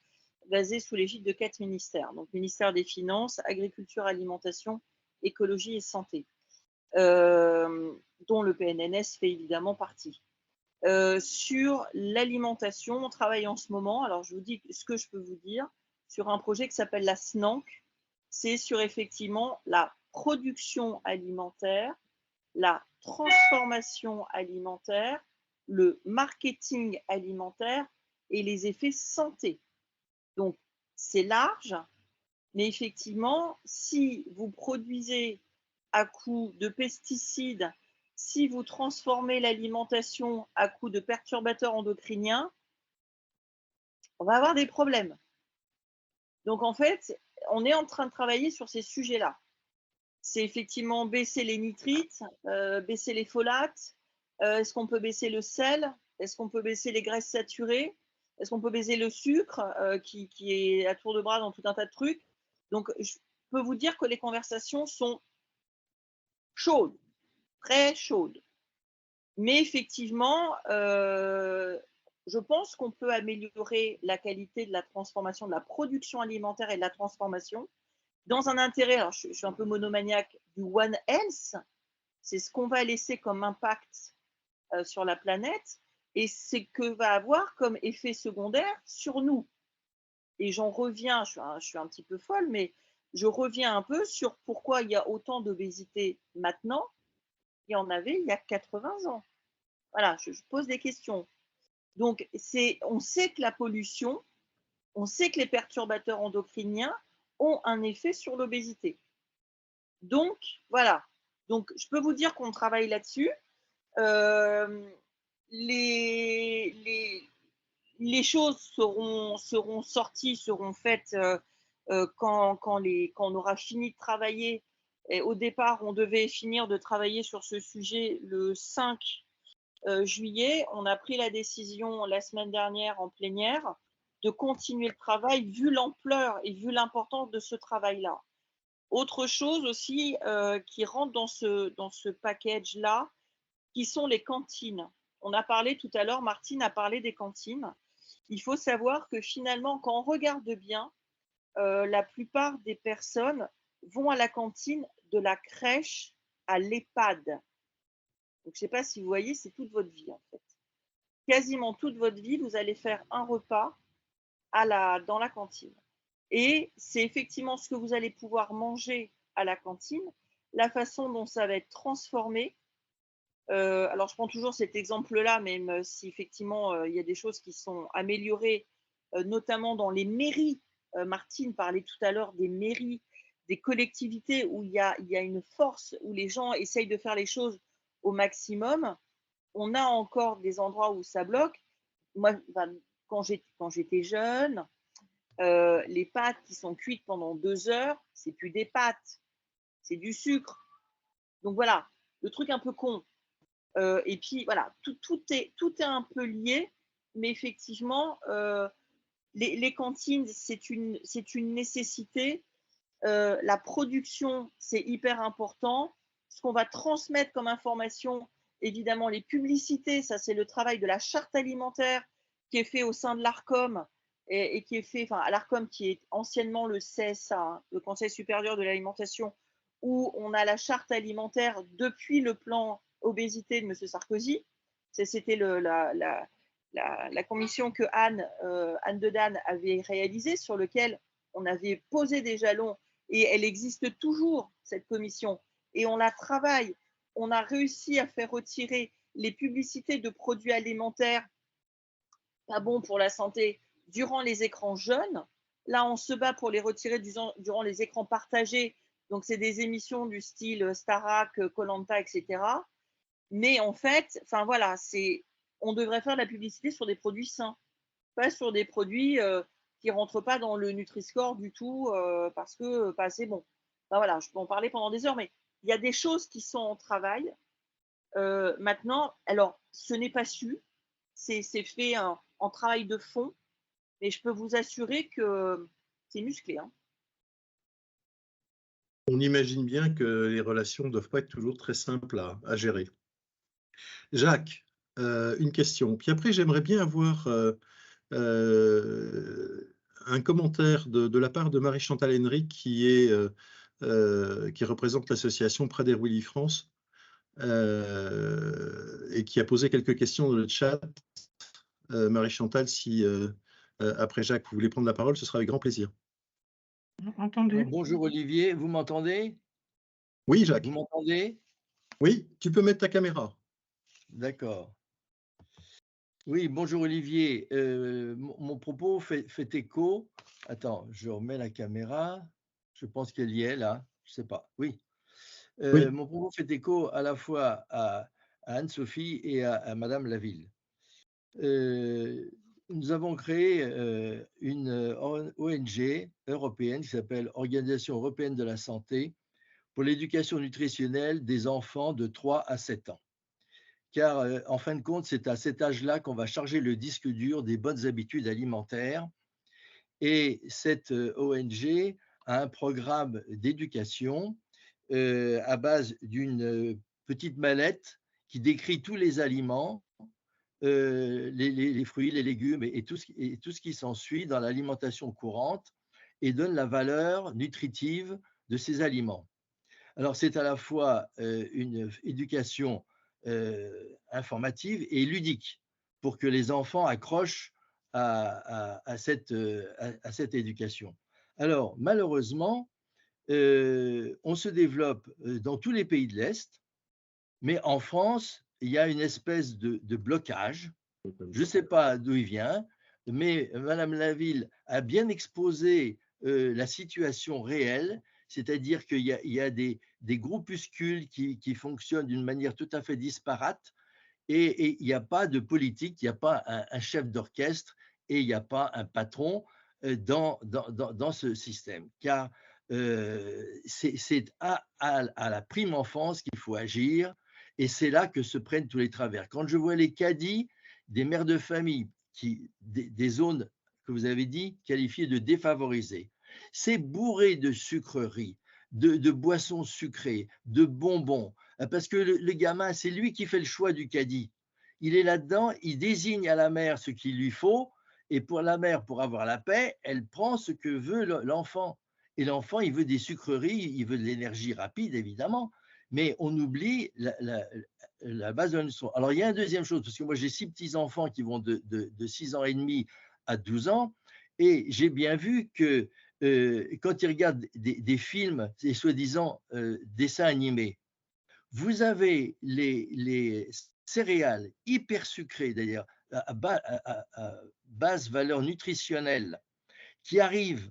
basée sous l'égide de 4 ministères. Donc, ministère des Finances, Agriculture, Alimentation, Écologie et Santé, dont le PNNS fait évidemment partie. Sur l'alimentation, on travaille en ce moment, alors je vous dis ce que je peux vous dire, sur un projet qui s'appelle la SNANC. C'est sur effectivement la production alimentaire, la transformation alimentaire, le marketing alimentaire et les effets santé. Donc, c'est large, mais effectivement, si vous produisez à coup de pesticides, si vous transformez l'alimentation à coup de perturbateurs endocriniens, on va avoir des problèmes. Donc, en fait, on est en train de travailler sur ces sujets-là. C'est effectivement baisser les nitrites, baisser les folates. Est-ce qu'on peut baisser le sel? Est-ce qu'on peut baisser les graisses saturées? Est-ce qu'on peut baisser le sucre qui est à tour de bras dans tout un tas de trucs? Donc, je peux vous dire que les conversations sont chaudes, très chaudes. Mais effectivement, je pense qu'on peut améliorer la qualité de la transformation, de la production alimentaire et de la transformation dans un intérêt, alors je suis un peu monomaniaque, du One Health. C'est ce qu'on va laisser comme impact sur la planète et c'est que va avoir comme effet secondaire sur nous. Et j'en reviens, je suis un petit peu folle, mais je reviens un peu sur pourquoi il y a autant d'obésité maintenant qu'il y en avait il y a 80 ans. Voilà, je pose des questions. Donc, on sait que la pollution, on sait que les perturbateurs endocriniens ont un effet sur l'obésité. Donc, voilà. Donc, je peux vous dire qu'on travaille là-dessus. Les choses seront sorties, seront faites quand on aura fini de travailler. Et au départ, on devait finir de travailler sur ce sujet le 5 juillet. On a pris la décision la semaine dernière en plénière de continuer le travail vu l'ampleur et vu l'importance de ce travail-là. Autre chose aussi qui rentre dans ce package-là, qui sont les cantines. On a parlé tout à l'heure, Martine a parlé des cantines. Il faut savoir que finalement, quand on regarde bien, la plupart des personnes vont à la cantine de la crèche à l'EHPAD. Donc, je ne sais pas si vous voyez, c'est toute votre vie en fait. Quasiment toute votre vie, vous allez faire un repas dans la cantine. Et c'est effectivement ce que vous allez pouvoir manger à la cantine, la façon dont ça va être transformé. Alors, je prends toujours cet exemple-là, même si effectivement, il y a des choses qui sont améliorées, notamment dans les mairies. Martine parlait tout à l'heure des mairies, des collectivités où il y a une force, où les gens essayent de faire les choses au maximum. on a encore des endroits où ça bloque. Moi, quand j'étais jeune, les pâtes qui sont cuites pendant 2 heures, c'est plus des pâtes, c'est du sucre. Donc voilà, le truc un peu con. Et puis voilà, tout est un peu lié, mais effectivement, les cantines, c'est une nécessité. La production, c'est hyper important. Ce qu'on va transmettre comme information, évidemment, les publicités, ça c'est le travail de la charte alimentaire qui est fait au sein de l'ARCOM et qui est fait, enfin, à l'ARCOM qui est anciennement le CSA, hein, le Conseil supérieur de l'alimentation, où on a la charte alimentaire depuis le plan obésité de M. Sarkozy. C'était la commission que Anne Dedane avait réalisée, sur lequel on avait posé des jalons, et elle existe toujours, cette commission, et on la travaille. On a réussi à faire retirer les publicités de produits alimentaires pas bons pour la santé durant les écrans jeunes. Là, on se bat pour les retirer durant les écrans partagés. Donc, c'est des émissions du style Starac, Koh-Lanta, etc. Mais en fait, enfin voilà, on devrait faire de la publicité sur des produits sains, pas sur des produits qui ne rentrent pas dans le Nutri-Score du tout parce que pas assez bon. Ben voilà, je peux en parler pendant des heures, mais il y a des choses qui sont en travail. Maintenant, alors, ce n'est pas su, c'est fait en travail de fond, mais je peux vous assurer que c'est musclé. Hein. On imagine bien que les relations ne doivent pas être toujours très simples à gérer. Jacques, une question. Puis après, j'aimerais bien avoir un commentaire de la part de Marie-Chantal Henry, qui représente l'association Prader Willy France, et qui a posé quelques questions dans le chat. Marie-Chantal, si après Jacques, vous voulez prendre la parole, ce sera avec grand plaisir. Entendu. Bonjour Olivier, vous m'entendez? Oui, Jacques. Vous m'entendez? Oui, tu peux mettre ta caméra. D'accord. Oui, bonjour Olivier. Mon propos fait écho. Attends, je remets la caméra. Je pense qu'elle y est là. Je ne sais pas. Oui. Oui. Mon propos fait écho à la fois à Anne-Sophie et à Madame Laville. Nous avons créé une ONG européenne qui s'appelle Organisation européenne de la santé pour l'éducation nutritionnelle des enfants de 3 à 7 ans. Car en fin de compte, c'est à cet âge-là qu'on va charger le disque dur des bonnes habitudes alimentaires. Et cette ONG a un programme d'éducation à base d'une petite mallette qui décrit tous les aliments, les fruits, les légumes et tout ce qui s'ensuit dans l'alimentation courante et donne la valeur nutritive de ces aliments. Alors, c'est à la fois une éducation informative et ludique pour que les enfants accrochent à cette éducation. Alors, malheureusement, on se développe dans tous les pays de l'Est, mais en France, il y a une espèce de blocage. Je ne sais pas d'où il vient, mais Madame Laville a bien exposé la situation réelle, c'est-à-dire qu'il y a des groupuscules qui fonctionnent d'une manière tout à fait disparate et il n'y a pas de politique, il n'y a pas un chef d'orchestre et il n'y a pas un patron dans ce système. Car c'est à la prime enfance qu'il faut agir et c'est là que se prennent tous les travers. Quand je vois les caddies des mères de famille, des zones que vous avez dit qualifiées de défavorisées, c'est bourré de sucreries, de boissons sucrées, de bonbons, parce que le gamin, c'est lui qui fait le choix du caddie. Il est là-dedans, il désigne à la mère ce qu'il lui faut, et pour la mère, pour avoir la paix, elle prend ce que veut l'enfant. Et l'enfant, il veut des sucreries, il veut de l'énergie rapide, évidemment, mais on oublie la base de la nutrition. Alors, il y a une deuxième chose, parce que moi, j'ai 6 petits-enfants qui vont de 6 ans et demi à 12 ans, et j'ai bien vu que quand ils regardent des films, des soi-disant dessins animés, vous avez les céréales hyper sucrées, d'ailleurs, à basse valeur nutritionnelle, qui arrivent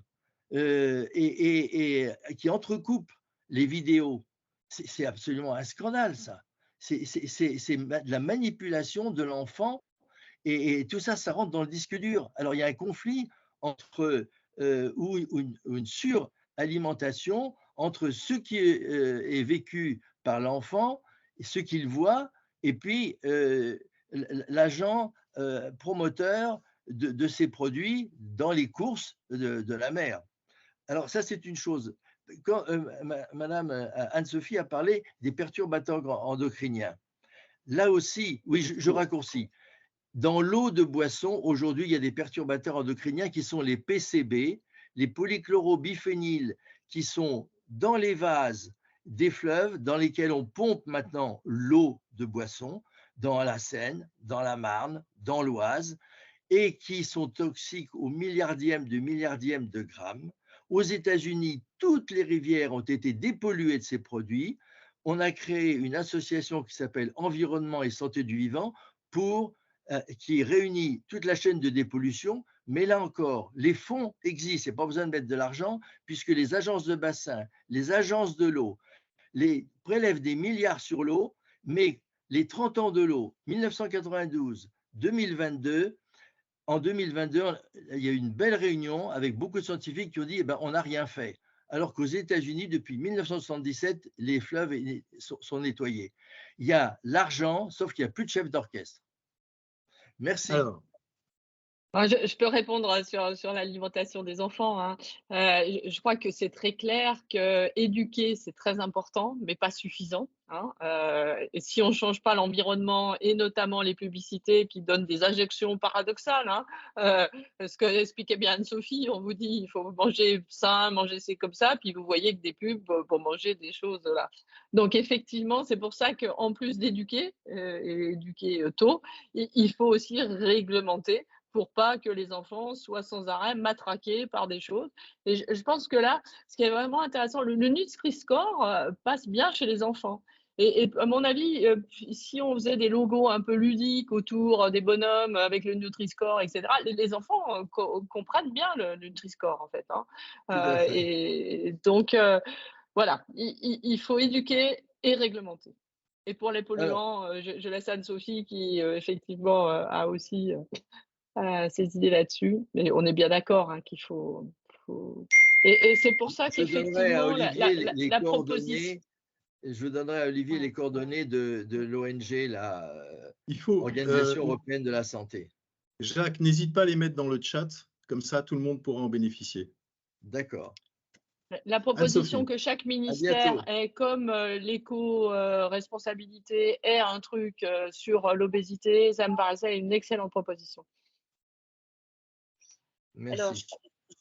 et qui entrecoupent les vidéos. C'est absolument un scandale, ça. c'est de la manipulation de l'enfant et tout ça, ça rentre dans le disque dur. Alors, il y a un conflit entre, ou une suralimentation entre ce qui est vécu par l'enfant, ce qu'il voit, et puis l'agent promoteur de ces produits dans les courses de la mère. Alors ça, c'est une chose. Quand Madame Anne-Sophie a parlé des perturbateurs endocriniens, là aussi, oui, je raccourcis. Dans l'eau de boisson, aujourd'hui, il y a des perturbateurs endocriniens qui sont les PCB, les polychlorobiphényles, qui sont dans les vases des fleuves dans lesquels on pompe maintenant l'eau de boisson, dans la Seine, dans la Marne, dans l'Oise, et qui sont toxiques au milliardième de gramme. Aux États-Unis, toutes les rivières ont été dépolluées de ces produits. On a créé une association qui s'appelle Environnement et Santé du Vivant qui réunit toute la chaîne de dépollution, mais là encore, les fonds existent, il n'y a pas besoin de mettre de l'argent, puisque les agences de bassin, les agences de l'eau, les prélèvent des milliards sur l'eau, mais les 30 ans de l'eau, 1992-2022, en 2022, il y a eu une belle réunion avec beaucoup de scientifiques qui ont dit eh ben, on n'a rien fait. Alors qu'aux États-Unis, depuis 1977, les fleuves sont nettoyés. Il y a l'argent, sauf qu'il n'y a plus de chef d'orchestre. Merci. Alors, Je peux répondre sur l'alimentation des enfants, hein. Je crois que c'est très clair qu'éduquer, c'est très important, mais pas suffisant, hein. Et si on ne change pas l'environnement et notamment les publicités qui donnent des injections paradoxales, hein, ce que expliquait bien Anne-Sophie, on vous dit il faut manger sain, manger c'est comme ça, puis vous voyez que des pubs pour manger des choses là. Donc effectivement, c'est pour ça qu'en plus d'éduquer, et éduquer tôt, il faut aussi réglementer pour pas que les enfants soient sans arrêt matraqués par des choses. Et je pense que là, ce qui est vraiment intéressant, le Nutri-Score passe bien chez les enfants. Et à mon avis, si on faisait des logos un peu ludiques autour des bonhommes avec le Nutri-Score, etc., les enfants comprennent bien le Nutri-Score, en fait, hein. Tout à fait. Et donc, voilà, il faut éduquer et réglementer. Et pour les polluants, je laisse Anne-Sophie qui, effectivement, a aussi ses idées là-dessus. Mais on est bien d'accord, hein, qu'il faut. Et c'est pour ça Je donnerai à qu'effectivement, Olivier les la coordonnées. proposition. Je donnerai à Olivier les coordonnées de l'ONG, Organisation européenne de la santé. Jacques, n'hésite pas à les mettre dans le chat, comme ça tout le monde pourra en bénéficier. D'accord. La proposition que chaque ministère ait comme l'éco-responsabilité ait un truc sur l'obésité, ça me paraissait une excellente proposition. Merci. Alors,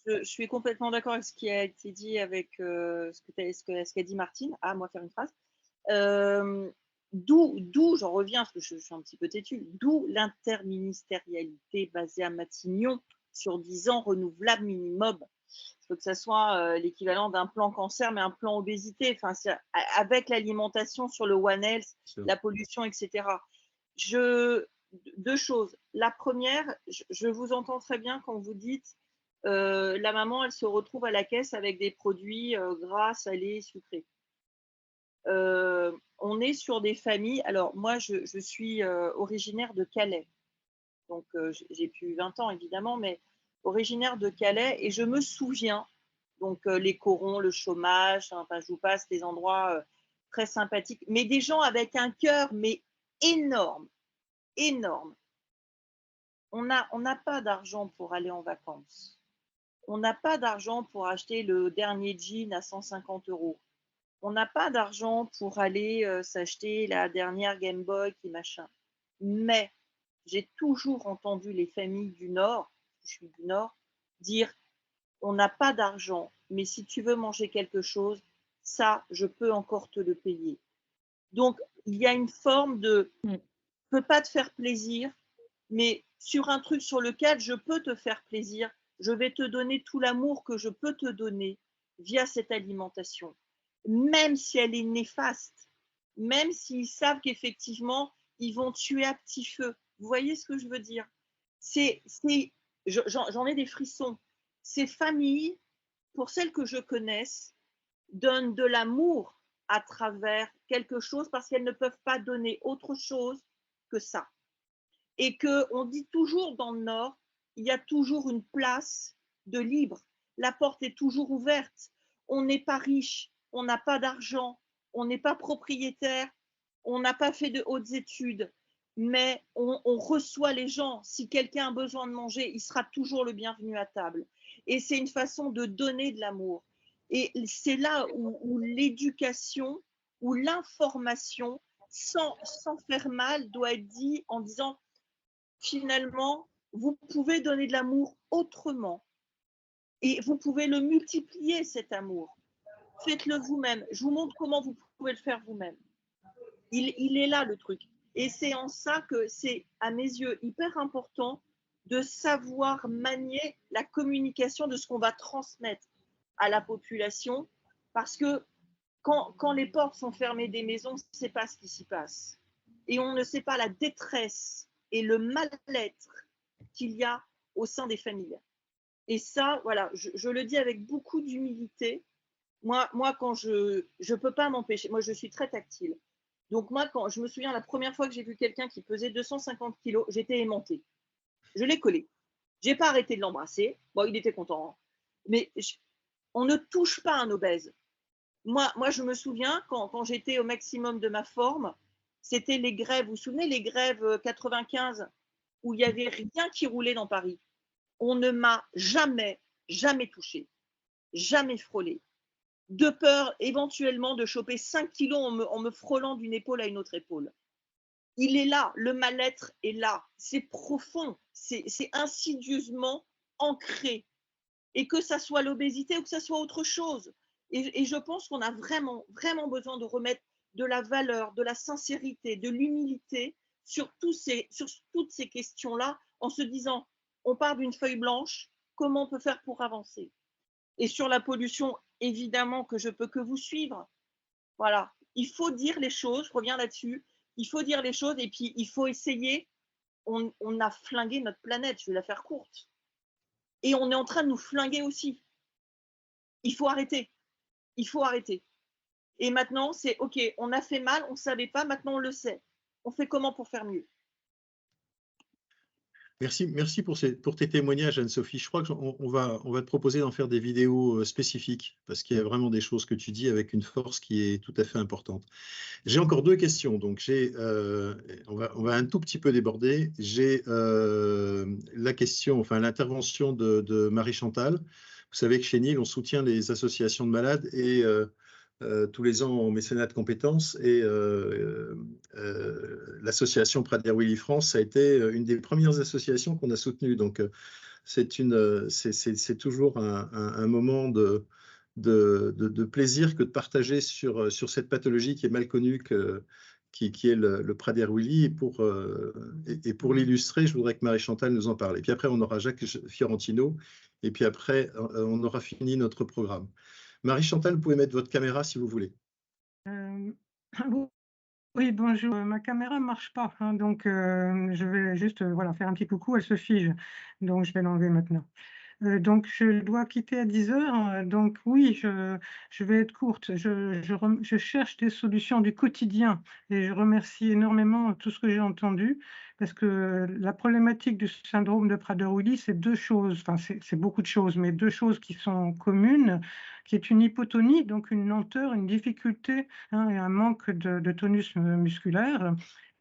je suis complètement d'accord avec ce qui a été dit, avec ce qu'a dit Martine. Ah, moi, faire une phrase. D'où, j'en reviens, parce que je suis un petit peu têtue, d'où l'interministérialité basée à Matignon sur 10 ans renouvelable minimum. Il faut que ça soit l'équivalent d'un plan cancer, mais un plan obésité, enfin, avec l'alimentation sur le One Health, la pollution, etc. Deux choses. La première, je vous entends très bien quand vous dites la maman, elle se retrouve à la caisse avec des produits gras, salés, sucrés. On est sur des familles. Alors, moi, je suis originaire de Calais. Donc, j'ai plus 20 ans, évidemment, mais originaire de Calais. Et je me souviens, donc, les corons, le chômage, enfin, je vous passe des endroits très sympathiques, mais des gens avec un cœur, mais énorme, énorme. On n'a pas d'argent pour aller en vacances. On n'a pas d'argent pour acheter le dernier jean à 150 €. On n'a pas d'argent pour aller s'acheter la dernière Game Boy qui machin. Mais j'ai toujours entendu les familles du Nord, je suis du Nord, dire on n'a pas d'argent, mais si tu veux manger quelque chose, ça, je peux encore te le payer. Donc, il y a une forme de je ne peux pas te faire plaisir, mais sur un truc sur lequel je peux te faire plaisir, je vais te donner tout l'amour que je peux te donner via cette alimentation, même si elle est néfaste, même s'ils savent qu'effectivement, ils vont tuer à petit feu. Vous voyez ce que je veux dire? J'en ai des frissons. Ces familles, pour celles que je connaisse, donnent de l'amour à travers quelque chose parce qu'elles ne peuvent pas donner autre chose que ça. Et qu'on dit toujours dans le Nord, il y a toujours une place de libre. La porte est toujours ouverte. On n'est pas riche, on n'a pas d'argent, on n'est pas propriétaire, on n'a pas fait de hautes études, mais on reçoit les gens. Si quelqu'un a besoin de manger, il sera toujours le bienvenu à table. Et c'est une façon de donner de l'amour. Et c'est là où l'éducation, où l'information, sans faire mal, doit être dit en disant, finalement, vous pouvez donner de l'amour autrement. Et vous pouvez le multiplier, cet amour. Faites-le vous-même. Je vous montre comment vous pouvez le faire vous-même. Il est là, le truc. Et c'est en ça que c'est, à mes yeux, hyper important de savoir manier la communication de ce qu'on va transmettre à la population, parce que quand les portes sont fermées des maisons, on ne sait pas ce qui s'y passe. Et on ne sait pas la détresse et le mal-être qu'il y a au sein des familles. Et ça, voilà, je le dis avec beaucoup d'humilité. Moi, quand je peux pas m'empêcher, moi je suis très tactile. Donc moi, quand je me souviens la première fois que j'ai vu quelqu'un qui pesait 250 kilos, j'étais aimantée. Je l'ai collé. J'ai pas arrêté de l'embrasser. Bon, il était content, hein. Mais on ne touche pas un obèse. Moi, je me souviens quand j'étais au maximum de ma forme, c'était les grèves. Vous vous souvenez, les grèves 95, où il n'y avait rien qui roulait dans Paris. On ne m'a jamais touchée, jamais frôlée. De peur éventuellement de choper 5 kilos en me frôlant d'une épaule à une autre épaule. Il est là, le mal-être est là, c'est profond, c'est insidieusement ancré. Et que ça soit l'obésité ou que ça soit autre chose. Et je pense qu'on a vraiment, vraiment besoin de remettre de la valeur, de la sincérité, de l'humilité sur toutes ces questions-là, en se disant, on part d'une feuille blanche, comment on peut faire pour avancer? Et sur la pollution, évidemment que je peux que vous suivre. Voilà, il faut dire les choses, je reviens là-dessus, il faut dire les choses et puis il faut essayer. On a flingué notre planète, je vais la faire courte. Et on est en train de nous flinguer aussi. Il faut arrêter. Il faut arrêter. Et maintenant, c'est OK, on a fait mal, on ne savait pas, maintenant on le sait. On fait comment pour faire mieux? Merci pour tes témoignages, Anne-Sophie. Je crois qu'on va te proposer d'en faire des vidéos spécifiques, parce qu'il y a vraiment des choses que tu dis avec une force qui est tout à fait importante. J'ai encore 2 questions, donc on va un tout petit peu déborder. J'ai la question, enfin l'intervention de Marie-Chantal. Vous savez que chez NIL, on soutient les associations de malades et tous les ans en mécénat de compétences, et l'association Prader-Willi France a été une des premières associations qu'on a soutenues. Donc c'est toujours un moment de plaisir que de partager sur cette pathologie qui est mal connue, qui est le Prader-Willi. Et pour l'illustrer, je voudrais que Marie-Chantal nous en parle. Et puis après, on aura Jacques Fiorentino, et puis après, on aura fini notre programme. Marie-Chantal, vous pouvez mettre votre caméra si vous voulez. Oui, bonjour. Ma caméra ne marche pas, hein, donc je vais juste voilà, faire un petit coucou, elle se fige. Donc je vais l'enlever maintenant. Donc je dois quitter à 10 heures. Donc oui, je vais être courte. Je cherche des solutions du quotidien et je remercie énormément tout ce que j'ai entendu, parce que la problématique du syndrome de Prader-Willi, c'est 2 choses, enfin c'est beaucoup de choses, mais 2 choses qui sont communes, qui est une hypotonie, donc une lenteur, une difficulté, hein, et un manque de tonus musculaire,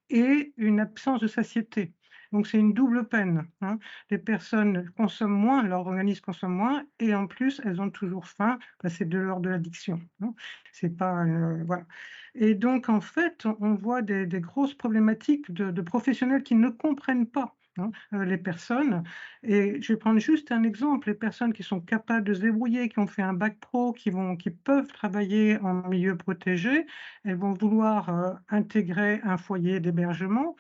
et une absence de satiété. Donc c'est une double peine, hein. Les personnes consomment moins, leur organisme consomme moins, et en plus elles ont toujours faim, c'est de l'ordre de l'addiction, hein. C'est pas voilà. Et donc en fait on voit des grosses problématiques de professionnels qui ne comprennent pas, hein, les personnes. Et je vais prendre juste un exemple: les personnes qui sont capables de se débrouiller, qui ont fait un bac pro, qui peuvent travailler en milieu protégé, elles vont vouloir intégrer un foyer d'hébergement.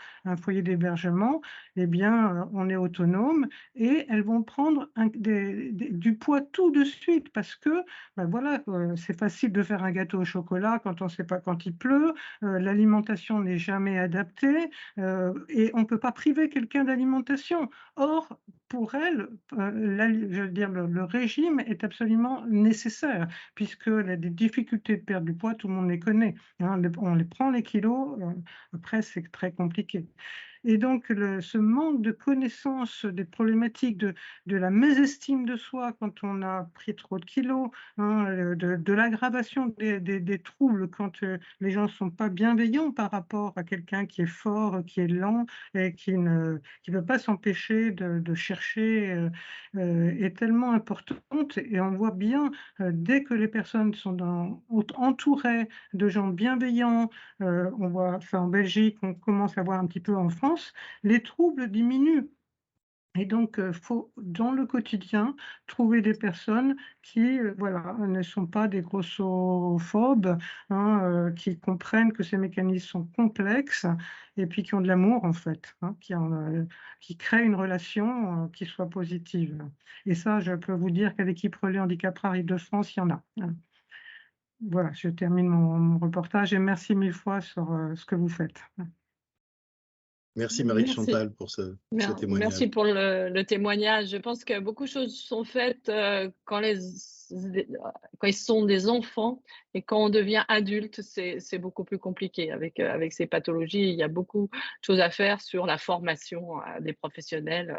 Eh bien, on est autonome, et elles vont prendre du poids tout de suite, parce que ben voilà, c'est facile de faire un gâteau au chocolat quand on ne sait pas quand il pleut, l'alimentation n'est jamais adaptée, et on ne peut pas priver quelqu'un d'alimentation. Or, pour elles, je veux dire, le régime est absolument nécessaire, puisque les difficultés de perdre du poids, tout le monde les connaît. Hein, on les prend les kilos, après c'est très compliqué. Et donc, ce manque de connaissance des problématiques de la mésestime de soi quand on a pris trop de kilos, hein, de l'aggravation des troubles quand les gens ne sont pas bienveillants par rapport à quelqu'un qui est fort, qui est lent et qui ne peut pas s'empêcher de chercher, est tellement importante. Et on voit bien, dès que les personnes sont entourées de gens bienveillants, on voit ça en Belgique, on commence à voir un petit peu en France, les troubles diminuent. Et donc, il faut, dans le quotidien, trouver des personnes qui voilà, ne sont pas des grossophobes, hein, qui comprennent que ces mécanismes sont complexes et puis qui ont de l'amour, en fait, hein, qui créent une relation qui soit positive. Et ça, je peux vous dire qu'à l'équipe Relais Handicap Rare Île-de-France, il y en a. Voilà, je termine mon reportage et merci mille fois sur ce que vous faites. Merci Marie-Chantal pour ce témoignage. Merci pour le témoignage. Je pense que beaucoup de choses sont faites quand ils sont des enfants, et quand on devient adulte, c'est beaucoup plus compliqué avec ces pathologies. Il y a beaucoup de choses à faire sur la formation des professionnels,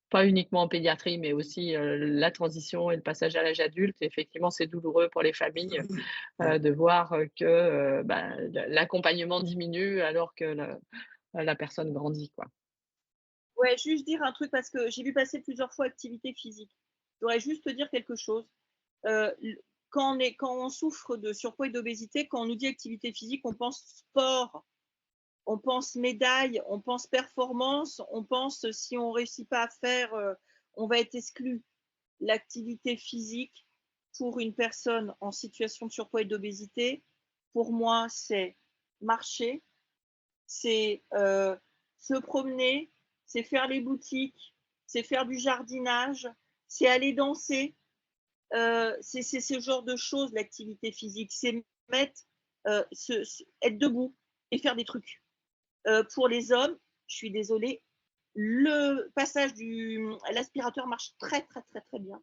pas uniquement en pédiatrie, mais aussi la transition et le passage à l'âge adulte. Effectivement, c'est douloureux pour les familles de voir que l'accompagnement diminue alors que la personne grandit, quoi. Ouais, juste dire un truc parce que j'ai vu passer plusieurs fois activité physique. Je voudrais juste te dire quelque chose. Quand on souffre de surpoids et d'obésité, quand on nous dit activité physique, on pense sport, on pense médaille, on pense performance, on pense si on ne réussit pas à faire, on va être exclu. L'activité physique pour une personne en situation de surpoids et d'obésité, pour moi, c'est marcher, c'est se promener, c'est faire les boutiques, c'est faire du jardinage, c'est aller danser. C'est ce genre de choses, l'activité physique. C'est être debout et faire des trucs. Pour les hommes, je suis désolée, le passage l'aspirateur marche très, très, très, très bien.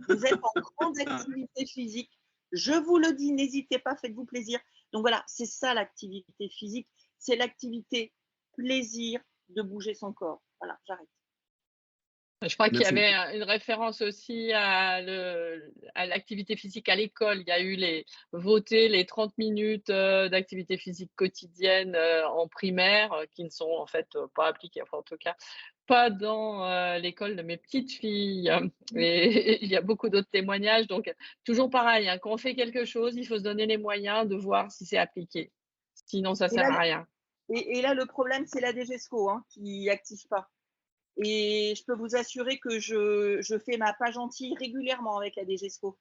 Vous êtes en grande activité physique. Je vous le dis, n'hésitez pas, faites-vous plaisir. Donc voilà, c'est ça l'activité physique. C'est l'activité plaisir de bouger son corps. Voilà, j'arrête. Je crois qu'il y avait une référence aussi à l'activité physique à l'école. Il y a eu voter les 30 minutes d'activité physique quotidienne en primaire qui ne sont en fait pas appliquées, enfin en tout cas pas dans l'école de mes petites filles. Et il y a beaucoup d'autres témoignages. Donc toujours pareil, hein, quand on fait quelque chose, il faut se donner les moyens de voir si c'est appliqué. Sinon, ça ne sert à rien. Et là, le problème, c'est la DGESCO qui n'active pas. Et je peux vous assurer que je fais ma page gentille régulièrement avec la DGESCO.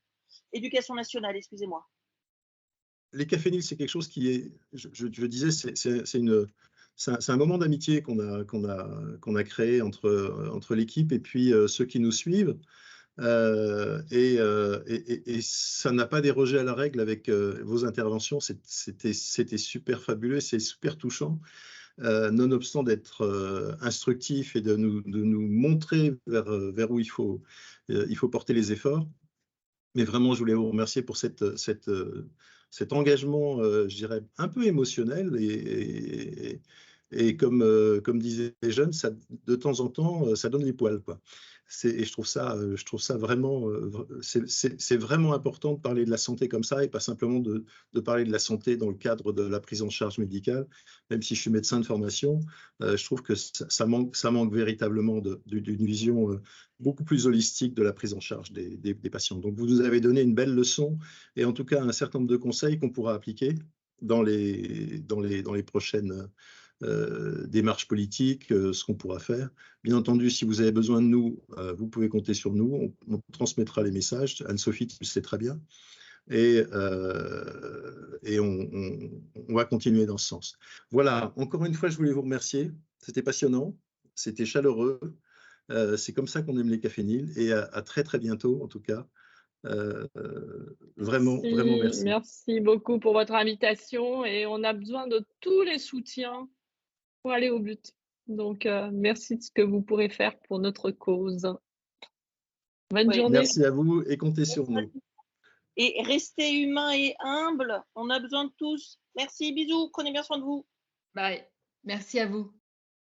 Éducation nationale, excusez-moi. Les caféniles, c'est quelque chose qui est, je disais, c'est un moment d'amitié qu'on a créé entre l'équipe et puis ceux qui nous suivent. Et ça n'a pas dérogé à la règle avec vos interventions. C'était super fabuleux, c'est super touchant. Nonobstant d'être instructif et de nous montrer vers où il faut porter les efforts. Mais vraiment, je voulais vous remercier pour cet engagement, je dirais, un peu émotionnel. Et comme disaient les jeunes, ça, de temps en temps, ça donne les poils, quoi. Et je trouve ça vraiment, c'est vraiment important de parler de la santé comme ça et pas simplement de parler de la santé dans le cadre de la prise en charge médicale. Même si je suis médecin de formation, je trouve que ça manque véritablement d'une vision beaucoup plus holistique de la prise en charge des patients. Donc vous nous avez donné une belle leçon et en tout cas un certain nombre de conseils qu'on pourra appliquer dans les prochaines démarches politiques, ce qu'on pourra faire. Bien entendu, si vous avez besoin de nous, vous pouvez compter sur nous. On transmettra les messages. Anne-Sophie, tu le sais très bien. Et on va continuer dans ce sens. Voilà, encore une fois, je voulais vous remercier. C'était passionnant, c'était chaleureux. C'est comme ça qu'on aime les caféniles. Et à très, très bientôt, en tout cas. Vraiment merci. Merci beaucoup pour votre invitation et on a besoin de tous les soutiens pour aller au but. Donc, merci de ce que vous pourrez faire pour notre cause. Bonne Oui. journée. Merci à vous et comptez sur nous. Et restez humains et humbles. On a besoin de tous. Merci, bisous. Prenez bien soin de vous. Bye. Merci à vous.